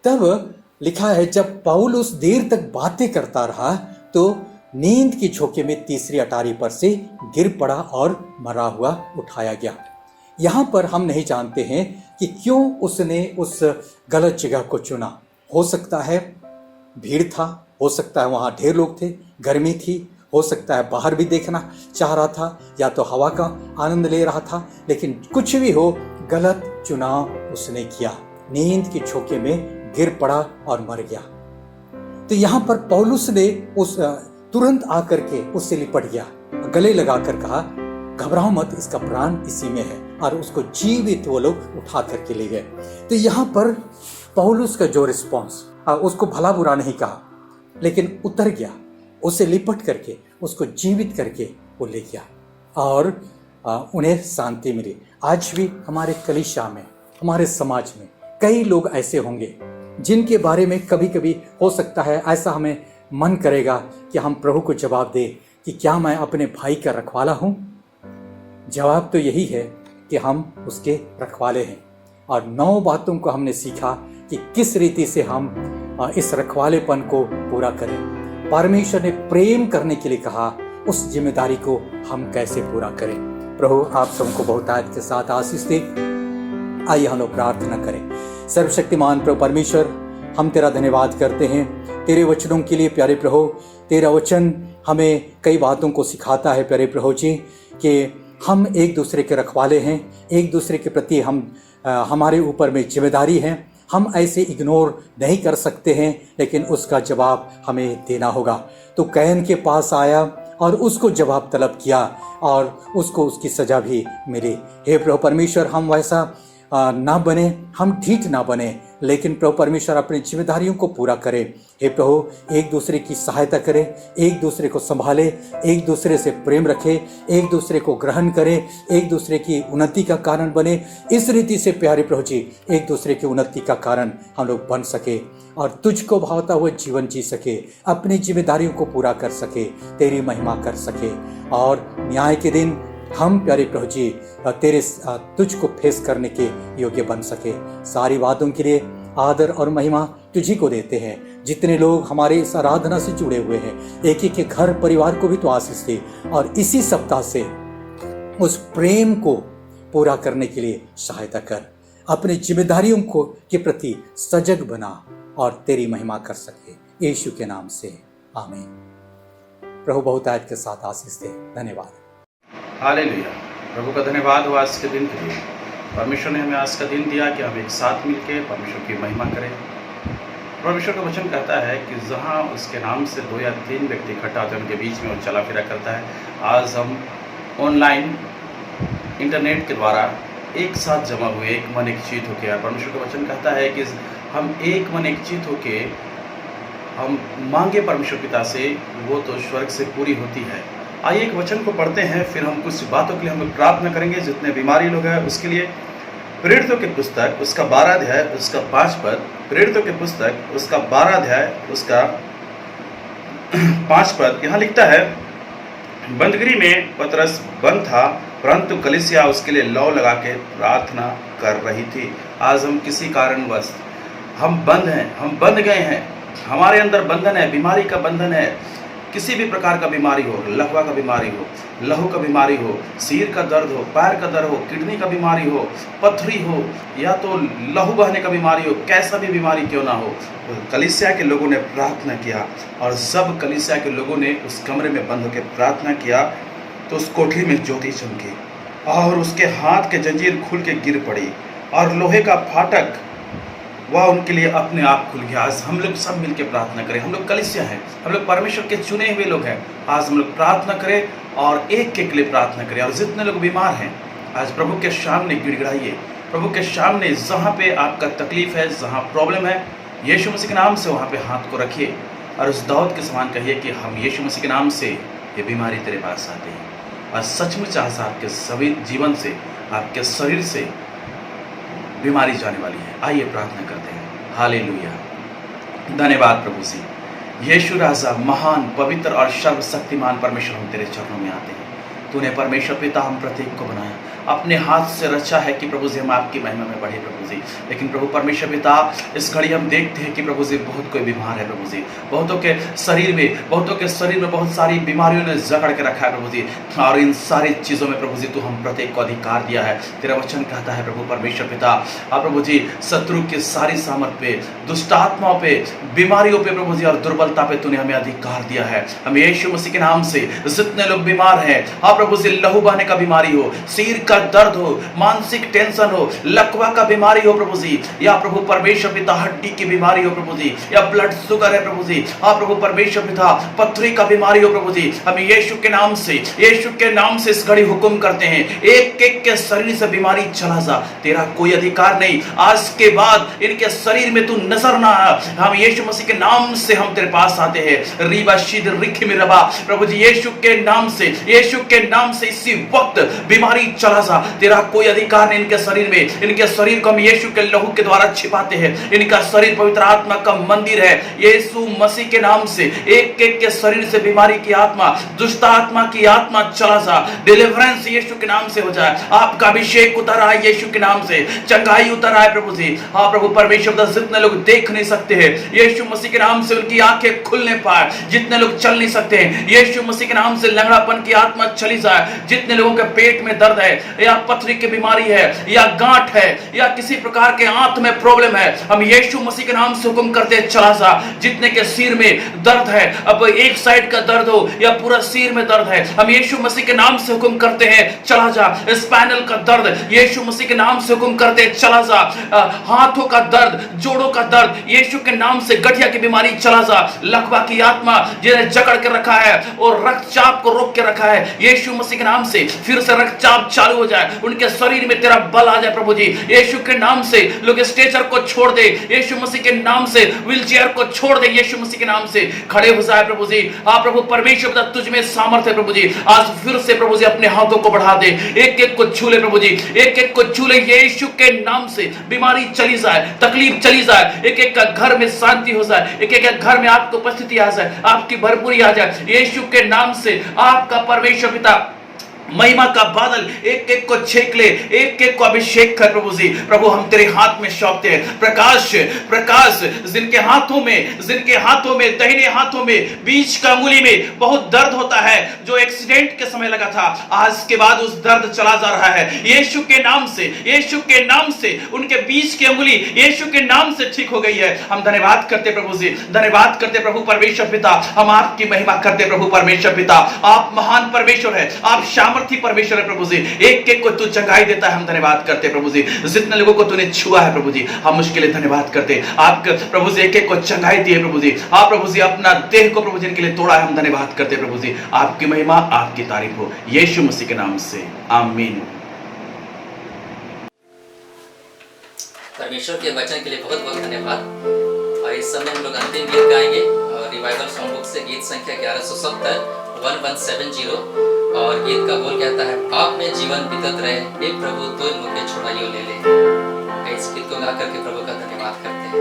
तब लिखा है, जब पौलुस देर तक बातें करता रहा तो नींद के झोंके में तीसरी अटारी पर से गिर पड़ा और मरा हुआ उठाया गया। यहाँ पर हम नहीं जानते हैं कि क्यों उसने उस गलत जगह को चुना। हो सकता है भीड़ था, हो सकता है वहाँ ढेर लोग थे, गर्मी थी, हो सकता है बाहर भी देखना चाह रहा था, या तो हवा का आनंद ले रहा था। लेकिन कुछ भी हो, गलत चुनाव उसने किया। नींद के झोंके में गिर पड़ा और मर गया। तो यहाँ पर पौलुस ने उस तुरंत आकर के उससे लिपट गया, गले लगाकर कहा, घबराओ मत, इसका प्राण इसी में है। और उसको जीवित वो लोग उठा करके ले गए। तो यहाँ पर पौलुस का जो रिस्पॉन्स, उसको भला बुरा नहीं कहा, लेकिन उतर गया, उसे लिपट करके उसको जीवित करके वो ले गया और उन्हें शांति मिली। आज भी हमारे कलीसिया में, हमारे समाज में कई लोग ऐसे होंगे जिनके बारे में कभी कभी हो सकता है ऐसा हमें मन करेगा कि हम प्रभु को जवाब दें कि क्या मैं अपने भाई का रखवाला हूँ? जवाब तो यही है कि हम उसके रखवाले हैं। और 9 बातों को हमने सीखा कि किस रीति से हम इस रखवालेपन को पूरा करें। परमेश्वर ने प्रेम करने के लिए कहा, उस जिम्मेदारी को हम कैसे पूरा करें। प्रभु आप सबको बहुतायत के साथ आशीष दे। आइए हम लोग प्रार्थना करें। सर्वशक्तिमान प्रभु परमेश्वर, हम तेरा धन्यवाद करते हैं तेरे वचनों के लिए प्यारे प्रभु। तेरा वचन हमें कई बातों को सिखाता है प्यारे प्रभु जी कि हम एक दूसरे के रखवाले हैं, एक दूसरे के प्रति हमारे ऊपर में जिम्मेदारी है। हम ऐसे इग्नोर नहीं कर सकते हैं, लेकिन उसका जवाब हमें देना होगा। तो कैन के पास आया और उसको जवाब तलब किया और उसको उसकी सजा भी मिली। हे प्रभु परमेश्वर, हम वैसा ना बने, हम ढीठ ना बने, लेकिन प्रभु परमेश्वर अपनी जिम्मेदारियों को पूरा करें। हे प्रभु, एक दूसरे की सहायता करें, एक दूसरे को संभाले, एक दूसरे से प्रेम रखें, एक दूसरे को ग्रहण करें, एक दूसरे की उन्नति का कारण बने। इस रीति से प्यारे प्रभु जी एक दूसरे की उन्नति का कारण हम लोग बन सके और तुझको भावता हुआ जीवन जी सके, अपनी जिम्मेदारियों को पूरा कर सके, तेरी महिमा कर सके और न्याय के दिन हम प्यारे प्रभु जी तेरे तुझको फेस करने के योग्य बन सके। सारी बातों के लिए आदर और महिमा तुझी को देते हैं। जितने लोग हमारे इस आराधना से जुड़े हुए हैं, एक एक के घर परिवार को भी तो आशीष दे और इसी सप्ताह से उस प्रेम को पूरा करने के लिए सहायता कर। अपनी जिम्मेदारियों को के प्रति सजग बना और तेरी महिमा कर सके। यीशु के नाम से आमीन। प्रभु बहुतायत के साथ आशीष दे। धन्यवाद। हालेलुया। प्रभु का धन्यवाद हो आज के दिन के लिए। परमेश्वर ने हमें आज का दिन दिया कि हम एक साथ मिलकर परमेश्वर की महिमा करें। परमेश्वर का वचन कहता है कि जहाँ उसके नाम से 2 या 3 व्यक्ति इकट्ठा होते हैं उनके बीच में वो चला फिरा करता है। आज हम ऑनलाइन इंटरनेट के द्वारा एक साथ जमा हुए, एक मन एक चित होके। परमेश्वर का वचन कहता है कि हम एक मन एक चित होके हम मांगे परमेश्वर पिता से, वो तो स्वर्ग से पूरी होती है। आइए एक वचन को पढ़ते हैं, फिर हम कुछ बातों के लिए हम प्रार्थना करेंगे। जितने बीमारी लोग हैं उसके लिए प्रेरितों की पुस्तक उसका 12 अध्याय उसका 5 पद, प्रेरितों की पुस्तक उसका 12 अध्याय उसका 5 पद यहाँ लिखता है, बंदगृह में पतरस बंद था, परंतु कलीसिया उसके लिए लौ लगा के प्रार्थना कर रही थी। आज हम किसी कारणवश हम बंद हैं, हम बंद गए हैं, हमारे अंदर बंधन है, बीमारी का बंधन है। किसी भी प्रकार का बीमारी हो, लकवा का बीमारी हो, लहू का बीमारी हो, सिर का दर्द हो, पैर का दर्द हो, किडनी का बीमारी हो, पथरी हो, या तो लहू बहने का बीमारी हो, कैसा भी बीमारी क्यों ना हो, तो कलीसिया के लोगों ने प्रार्थना किया और जब कलीसिया के लोगों ने उस कमरे में बंद होकर प्रार्थना किया तो उस कोठरी में ज्योति चमकी और उसके हाथ के जंजीर खुल के गिर पड़ी और लोहे का फाटक वह उनके लिए अपने आप खुल गया। आज हम लोग सब मिलकर प्रार्थना करें। हम लोग कलीसिया हैं, हम लोग परमेश्वर के चुने हुए लोग हैं। आज हम लोग प्रार्थना करें और एक के लिए प्रार्थना करें। और जितने लोग बीमार हैं आज प्रभु के सामने गिड़गिड़ाइए, प्रभु के सामने जहाँ पे आपका तकलीफ है, जहाँ प्रॉब्लम है, यीशु मसीह के नाम से वहाँ पे हाथ को रखिए और उस दाऊद के समान कहिए कि हम यीशु मसीह के नाम से ये बीमारी तेरे पास आते हैं। और सचमुच आज आपके सभी जीवन से, आपके शरीर से बीमारी जाने वाली है। आइए प्रार्थना करते हैं। हालेलुया। धन्यवाद प्रभु जी। यीशु राजा महान, पवित्र और सर्वशक्तिमान परमेश्वर, हम तेरे चरणों में आते हैं। तूने परमेश्वर पिता हम प्रत्येक को बनाया, अपने हाथ से रचा है कि प्रभु जी हम आपकी महिमा में बढ़े प्रभु जी। लेकिन प्रभु परमेश्वर पिता इस घड़ी हम देखते हैं कि प्रभु जी बहुत कोई बीमार है प्रभु जी। बहुतों के शरीर में बहुत सारी बीमारियों ने जकड़ के रखा है प्रभु जी। और इन सारी चीज़ों में प्रभु जी तू हम प्रत्येक को अधिकार दिया है। तेरा वचन कहता है प्रभु परमेश्वर पिता, आप प्रभु जी शत्रु की सारी सामर्थ पे, दुष्ट आत्माओं पे, बीमारियों पे प्रभु जी और दुर्बलता पे तूने हमें अधिकार दिया है। हम यीशु मसीह के नाम से जितने लोग बीमार हैं, आप प्रभु जी लहू बहने का बीमारी हो, सिर का दर्द हो, मानसिक टेंशन हो, लकवा का बीमारी हो प्रभु जी, या प्रभु परमेश्वर पिता हड्डी की बीमारी हो प्रभु जी, या ब्लड शुगर है प्रभु जी, आप प्रभु परमेश्वर पिता पथरी का बीमारी हो प्रभु जी, हम यीशु के नाम से इस घड़ी हुक्म करते हैं, एक एक के शरीर से बीमारी चला जा। तेरा कोई अधिकार नहीं, आज के बाद इनके शरीर में तू नजर ना आ। हम यीशु मसीह के नाम से हम तेरे पास आते हैं। रीबा शीद रिख में रबा प्रभु जी, यीशु के नाम से इसी वक्त बीमारी चला जा। तेरा कोई अधिकार नहीं इनके शरीर में। इनके शरीर को हम यीशु के लहू के द्वारा छिपाते हैं। इनका शरीर पवित्र आत्मा का मंदिर है। यीशु मसीह के नाम से एक एक के शरीर से बीमारी की आत्मा, दुष्ट आत्मा की आत्मा चला जा। डिलीवरेंस यीशु के नाम से हो जाए। आपका अभिषेक उतर आए यीशु के नाम से, चंगाई उतर आए प्रभु जी। हाँ प्रभु परमेश्वर, जितने लोग देख नहीं सकते हैं यीशु मसीह के नाम से उनकी आंखें खुलने पाए। जितने लोग चल नहीं सकते हैं यीशु मसीह के नाम से लंगड़ापन की आत्मा चली जाए। जितने लोगों के पेट में दर्द है या पथरी की बीमारी है, या गांठ है, या किसी प्रकार के आंत में प्रॉब्लम है, हम यीशु मसीह के नाम से हुक्म करते चला जा। जितने के सिर में दर्द है, अब एक साइड का दर्द हो या पूरा सिर में दर्द है, हम यीशु मसीह के नाम से हुक्म करते हैं चला जा। स्पाइनल का दर्द यीशु मसीह के नाम से हुक्म करते चला जा। हाथों का दर्द, जोड़ों का दर्द यीशु के नाम से, गठिया की बीमारी चला जा। लकवा की आत्मा जिन्हें जकड़ के रखा है और रक्तचाप को रोक के रखा है, यीशु मसीह के नाम से फिर से रक्तचाप चालू हो जाए, उनके शरीर में तेरा बल आ जाए प्रभु जी। यीशु के नाम से लोग स्ट्रेचर को छोड़ दे, यीशु मसीह के नाम से व्हीलचेयर को छोड़ दे, यीशु मसीह के नाम से खड़े हो जाए प्रभु जी। हाँ प्रभु परमेश्वर पिता, तुझ में सामर्थ्य है प्रभु जी। आज फिर से प्रभु जी अपने हाथों को बढ़ा दे, एक एक को छू ले प्रभु जी, एक एक को छू ले यीशु के नाम से। बीमारी चली जाए, तकलीफ चली जाए, एक एक का घर में शांति हो जाए, एक एक घर में आपकी उपस्थिति आ जाए, आपकी भरपूरी आ जाए यीशु के नाम से। आपका परमेश्वर पिता महिमा का बादल एक एक को छेक ले, एक एक को अभिषेक कर प्रभु जी। प्रभु हम तेरे हाथ में सौंपते हैं। प्रकाश प्रकाश जिनके हाथों में दाहिने हाथों में बीच का अंगुली में बहुत दर्द होता है, जो एक्सीडेंट के समय लगा था, आज के बाद उस दर्द चला जा रहा है यीशु के नाम से। यीशु के नाम से उनके बीच की अंगुली यीशु के नाम से ठीक हो गई है। हम धन्यवाद करते प्रभु जी, धन्यवाद करते प्रभु परमेश्वर पिता। हम आपकी महिमा करते प्रभु परमेश्वर पिता। आप महान परमेश्वर है, आप परमेश्वर है प्रभु जी। एक एक को तू चंगाई देता है, हम धन्यवाद करते प्रभु जी। जितने लोगों को तूने छुआ है प्रभु जी, हम उसके लिए धन्यवाद करते। आप प्रभु जी एक एक को चंगाई दिए प्रभु जी। आप प्रभु जी अपना देह को प्रभु जी के लिए तोड़ा है, हम धन्यवाद करते प्रभु जी। आपकी महिमा, आपकी तारीफ हो यीशु मसीह के नाम से, आमीन। परमेश्वर के वचन के लिए बहुत बहुत धन्यवाद। और इस समय हम लोग अंतिम गीत गाएंगे और रिवाइवल सॉन्ग बुक से गीत संख्या 1170 और गीत का बोल कहता है, आप में जीवन बीतत रहे, हे प्रभु तोय मुझे छुड़ाइयो ले ले। इस गीत को गा करके प्रभु का धन्यवाद करते हैं।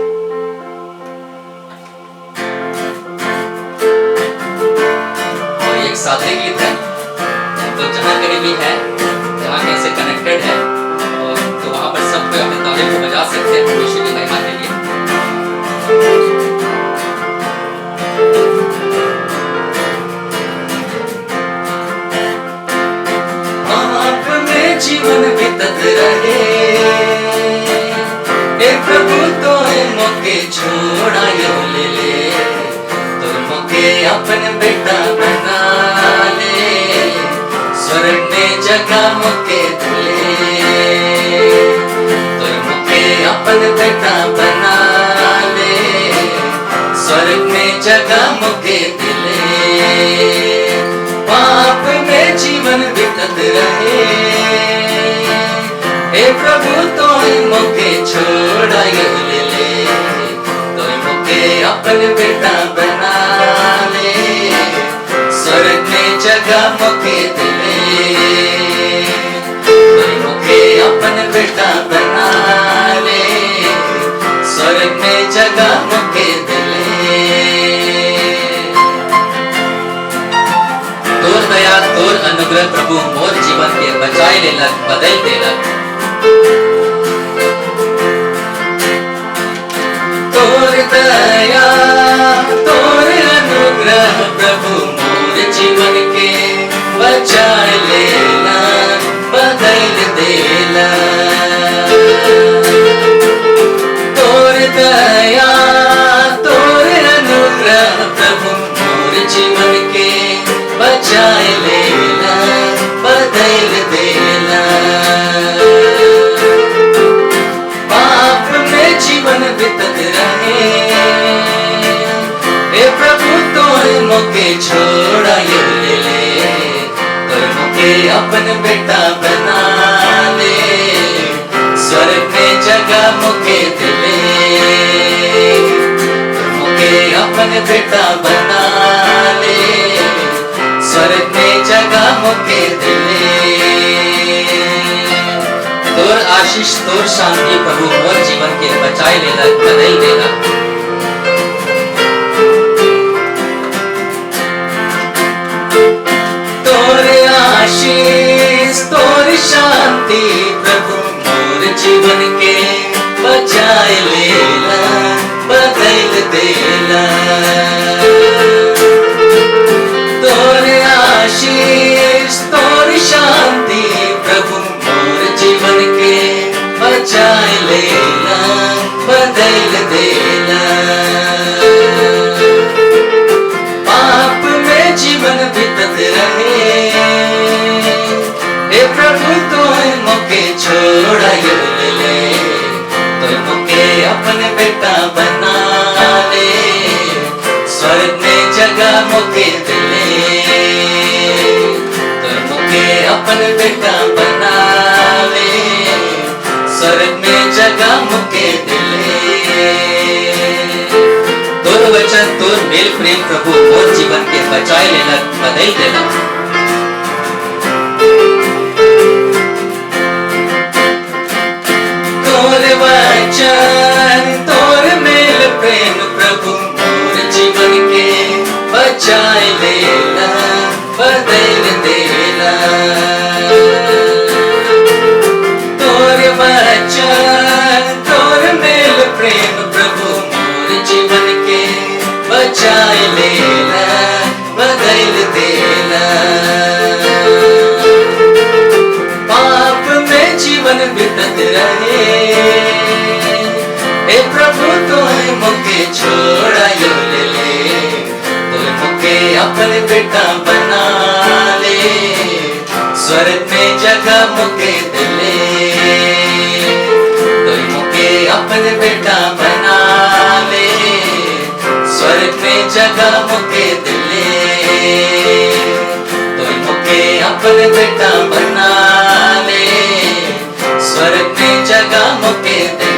और एक साथी गीत है, तो जहाँ कहीं भी है, जहाँ कहीं से कनेक्टेड है, और तो वहाँ पर सब कोई अपने ताले को बजा सकते हैं परमेश्वर की महिमा के लिए। जीवन बीतत रहे, हे प्रभु तोय मोके छोड़ायो ले ले, तोय मोके अपन बेटा बना ले, स्वर्ग में जगह मोके दिले, तोय मोके अपन बेटा बना ले, स्वर्ग में जगह मोके दिले। पाप में जीवन बीतत रहे, हे प्रभु तोय मोके छोड़ायो ले ले, तोय मोके अपन बेटा बना ले, स्वर्ग में जगह मोके दिले, तोय मोके अपन बेटा बना ले, स्वर्ग में जगह मोके दिले। तोर दया तोर अनुग्रह प्रभु मोर जीवन के बचाए लेलक, बदल देलक। तोर दया तोर अनुग्रह प्रभु मोर जीवन के बचाए लेलक, बदल देलक। तोर दया तोर अनुग्रह प्रभु मोर जीवन के बचाए लेला, बदल देला। पाप में जीवन बीतत रहे, हे प्रभु तोय मोके छोड़ायो ले ले, तोय मोके अपन बेटा बना ले, स्वर्ग में जगह मोके दिले, तोय मोके अपन बेटा बना ले, स्वर्ग में जगह मोके दिले। तोर आशीष तोर शांति प्रभु मोर जीवन के बचाए लेलक, बदल देलक। तोर आशीष तोर शांति प्रभु मोर जीवन के बचाए लेलक, बदल देलक। तोर आशीष तोर शांति प्रभु मुके दिले तो मुके अपन बेटा बनावे स्वर्ग में जगह मुके दिले तोर वचन तोर मेल प्रेम प्रभु मोर जीवन के बचाए लेना बदल देना तोर वचन तोर मेल प्रेम प्रभु मोर जीवन के बचाए लेना बदल देना तोर वचन तोर मेल प्रेम प्रभु मोर जीवन के बचाए लेना बदल देना पाप में जीवन बितत रहे हे प्रभु तोहे मुके छोड़ायो ले तोहे मुके अपन बेटा बना ले स्वर्ग में जगह मुके दिले तोहे मुके अपन बेटा बना ले स्वर्ग में जगह मुके दिले तोहे मुके अपन बेटा बना ले स्वर्ग में जगह मुके दिले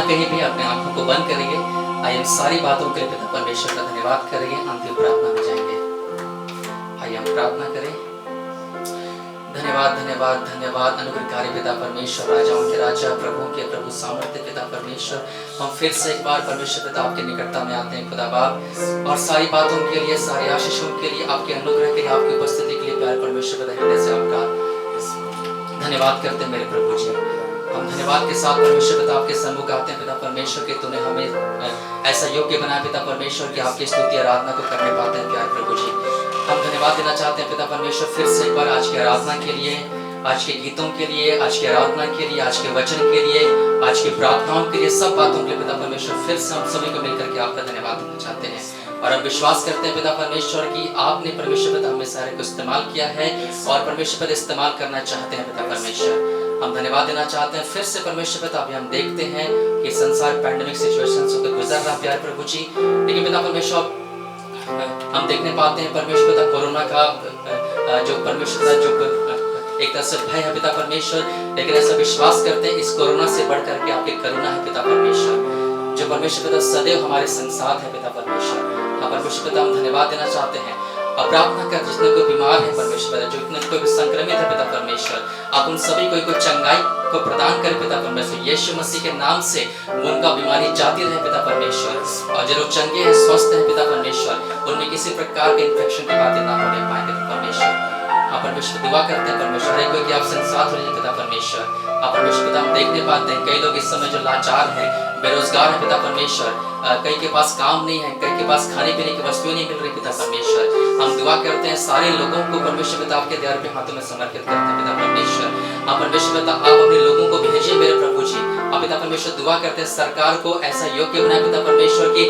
कहीं भी अपने आंखों को बंद करेंगे आइए हम सारी बातों के लिए पिता परमेश्वर का धन्यवाद करेंगे अंतिम प्रार्थना में जाएंगे आइए हम प्रार्थना करें धन्यवाद धन्यवाद धन्यवाद अनुग्रहकारी पिता परमेश्वर राजाओं के राजा प्रभुओं के प्रभु सामर्थ्य पिता परमेश्वर हम फिर से एक बार परमेश्वर पिता आपके निकटता में आते हैं खुदा बाप और सारी बातों के लिए सारी आशीषों के लिए आपके अनुग्रह के लिए आपकी उपस्थिति के लिए प्यार परमेश्वर पिता हृदय से आपका धन्यवाद करते हैं मेरे प्रभु जी हम धन्यवाद के साथ परमेश्वर पिता आपके सम्मुख आते हैं पिता परमेश्वर के तूने हमें ऐसा योग्य बनाया पिता परमेश्वर की आपकी स्तुति आराधना को करने पाते हैं प्यार प्रभु जी हम धन्यवाद देना चाहते हैं पिता परमेश्वर फिर से एक बार आज की आराधना के लिए आज के गीतों के लिए आज की आराधना के लिए आज के वचन के लिए आज की प्रार्थनाओं के लिए सब बातों के लिए पिता परमेश्वर फिर से हम सभी को मिलकर के आपका धन्यवाद देना चाहते हैं और हम विश्वास करते हैं पिता परमेश्वर की आपने परमेश्वर पिता हमें सारे को इस्तेमाल किया है और परमेश्वर पिता इस्तेमाल करना चाहते हैं पिता परमेश्वर हम धन्यवाद देना चाहते हैं फिर से परमेश्वर पिता अभी हम देखते हैं कि संसार पैंडेमिक सिचुएशन से गुजर रहा प्यार प्रभु जी लेकिन पिता परमेश्वर हम देखने पाते हैं परमेश्वर पिता कोरोना का जो परमेश्वर पिता जो एक तरह से भय है पिता परमेश्वर लेकिन ऐसा विश्वास करते हैं इस कोरोना से बढ़ करके आपकी करुणा है पिता परमेश्वर जो परमेश्वर पिता सदैव हमारे संग साथ है पिता परमेश्वर परमेश्वर पिता हम धन्यवाद देना चाहते हैं और प्रार्थना कर जितने कोई बीमार है परमेश्वर जो इतने कोई भी संक्रमित है पिता परमेश्वर आप उन सभी को चंगाई को प्रदान करें पिता परमेश्वर यीशु मसीह के नाम से उनका बीमारी जाती रहे पिता परमेश्वर और जो लोग चंगे हैं स्वस्थ हैं पिता परमेश्वर उनमें किसी प्रकार के इन्फेक्शन की बातें ना होने पाए पिता परमेश्वर आप परमेश्वर दुआ करते हैं परमेश्वर हर कोई कि आप संग साथ हो जाए पिता परमेश्वर आप परमेश्वर पिता हम देखने पाते हैं कई लोग इस समय जो लाचार हैं बेरोजगार है पिता परमेश्वर कई के पास काम नहीं है कई के पास खाने पीने की वस्तुएं नहीं मिल रही पिता परमेश्वर हम दुआ करते हैं सारे लोगों को परमेश्वर पिता आपके दया पे हाथों में समर्पित करते हैं पिता परमेश्वर आप परमेश्वर पिता आप अपने लोगों को भेजिए मेरे प्रभु जी आप पिता परमेश्वर दुआ करते हैं सरकार को ऐसा योग्य बनाए पिता परमेश्वर की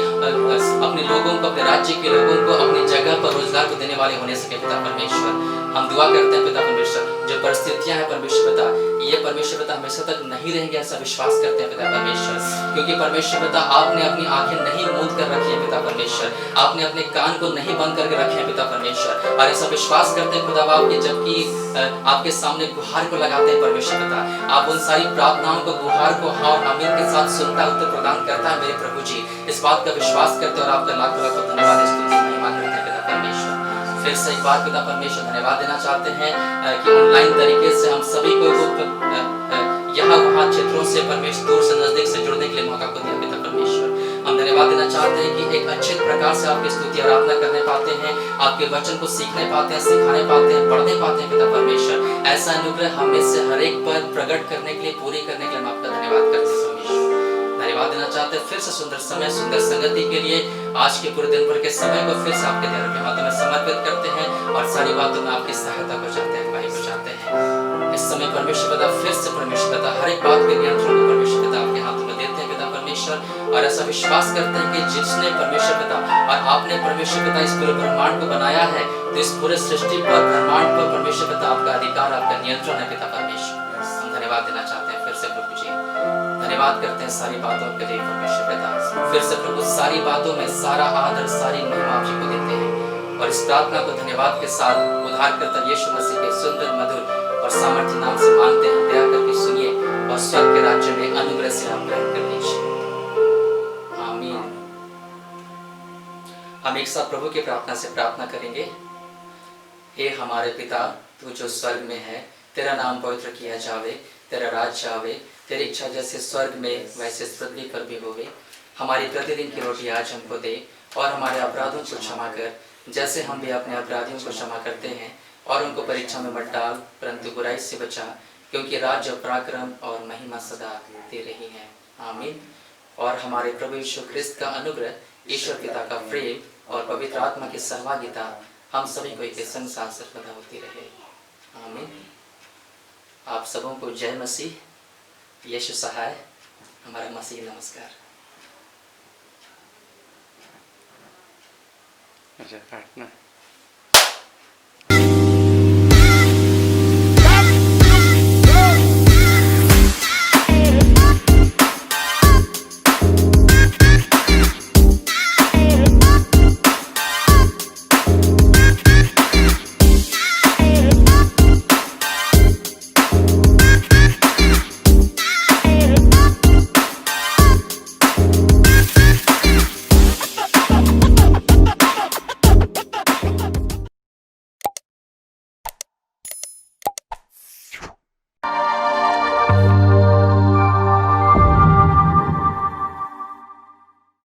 अपने लोगों को अपने राज्य के लोगों को अपनी जगह पर रोजगार को देने वाले होने सके पिता परमेश्वर हम दुआ करते हैं पिता परमेश्वर जो परिस्थितियां हैं परमेश्वर पिता ये परमेश्वर पिता हमेशा तक नहीं रहेंगे ऐसा विश्वास करते हैं पिता परमेश्वर क्योंकि परमेश्वर पिता आपने अपनी आंखें नहीं मूंद कर रखी है पिता परमेश्वर आपने अपने कान को नहीं बंद करके रखे हैं पिता परमेश्वर और ऐसा विश्वास करते हैं खुदा बाप की जबकि आपके सामने गुहार को लगाते हैं परमेश्वर पिता आप उन सारी प्रार्थनाओं को गुहार को हाँ और आमीन के साथ सुनता उत्तर प्रदान करता है मेरे प्रभु जी इस बात का विश्वास करते और आपका लाख लाख धन्यवाद महिमा करते हैं पिता परमेश्वर फिर से एक बार पिता परमेश्वर धन्यवाद देना चाहते हैं कि ऑनलाइन तरीके से हम सभी को यहाँ वहाँ क्षेत्रों से परमेश्वर दूर से नजदीक से जुड़ने के लिए मौका को दिया पिता परमेश्वर हम धन्यवाद देना चाहते हैं कि एक अच्छे प्रकार से आपकी स्तुति आराधना करने पाते हैं आपके वचन को सीखने पाते हैं सिखाने पाते हैं पढ़ने पाते हैं पिता परमेश्वर ऐसा अनुग्रह हमें से हर एक पर प्रकट करने के लिए पूरी करने के लिए हम आपका धन्यवाद करते हैं धन्यवाद देना चाहते हैं फिर से सुंदर समय सुंदर संगति के लिए आज के पूरे दिन भर के समय को फिर से आपके ध्यान के हाथों में समर्पित करते हैं और सारी बातों में आपकी सहायता को चाहते हैं भाई को चाहते हैं इस समय परमेश्वर पिता फिर से परमेश्वर पिता हर एक बात के नियंत्रण को परमेश्वर पिता आपके हाथों में देते हैं पिता परमेश्वर और ऐसा विश्वास करते हैं कि जिसने परमेश्वर पिता और आपने परमेश्वर पिता इस पूरे ब्रह्मांड को बनाया है तो इस पूरे सृष्टि पर ब्रह्मांड पर परमेश्वर पिता आपका अधिकार, आपका नियंत्रण है पिता परमेश्वर। हम धन्यवाद देना चाहते हैं फिर से प्रभु जी, धन्यवाद करते हैं सारी बातों के लिए परमेश्वर पिता। फिर से प्रभु सारी बातों में सारा आदर सारी महिमा आप जी को देते हैं और इस प्रार्थना को धन्यवाद के साथ उद्धारकर्ता यीशु मसीह के सुंदर मधुर और सामर्थ्य नाम से मांगते हैं। दया करके सुनिए और स्वर्ग के राज्य में अनुग्रह से आप ग्रहण कर लीजिए। आमीन। हम एक साथ प्रभु की प्रार्थना से प्रार्थना करेंगे। हे हमारे पिता, तू जो स्वर्ग में है, तेरा नाम पवित्र किया जावे, तेरा राज्य आवे, तेरी इच्छा जैसे स्वर्ग में वैसे पृथ्वी पर भी होवे। हमारी प्रतिदिन की रोटी आज हमको दे और हमारे अपराधों को क्षमा कर, जैसे हम भी अपने अपराधियों को क्षमा करते हैं, और उनको परीक्षा में मत डाल, परंतु बुराई से बचा, क्योंकि राज्य, पराक्रम और महिमा सदा तेरे ही है। आमीन। और हमारे प्रभु यीशु ख्रिस्त का अनुग्रह, ईश्वर पिता का प्रेम और पवित्र आत्मा की सहभागिता हम सभी को एक संग साथ सर्वदा होती रहे। आमीन। आप सबों को जय मसीह, यीशु सहाय, हमारा मसीह नमस्कार। अच्छा, काटना है।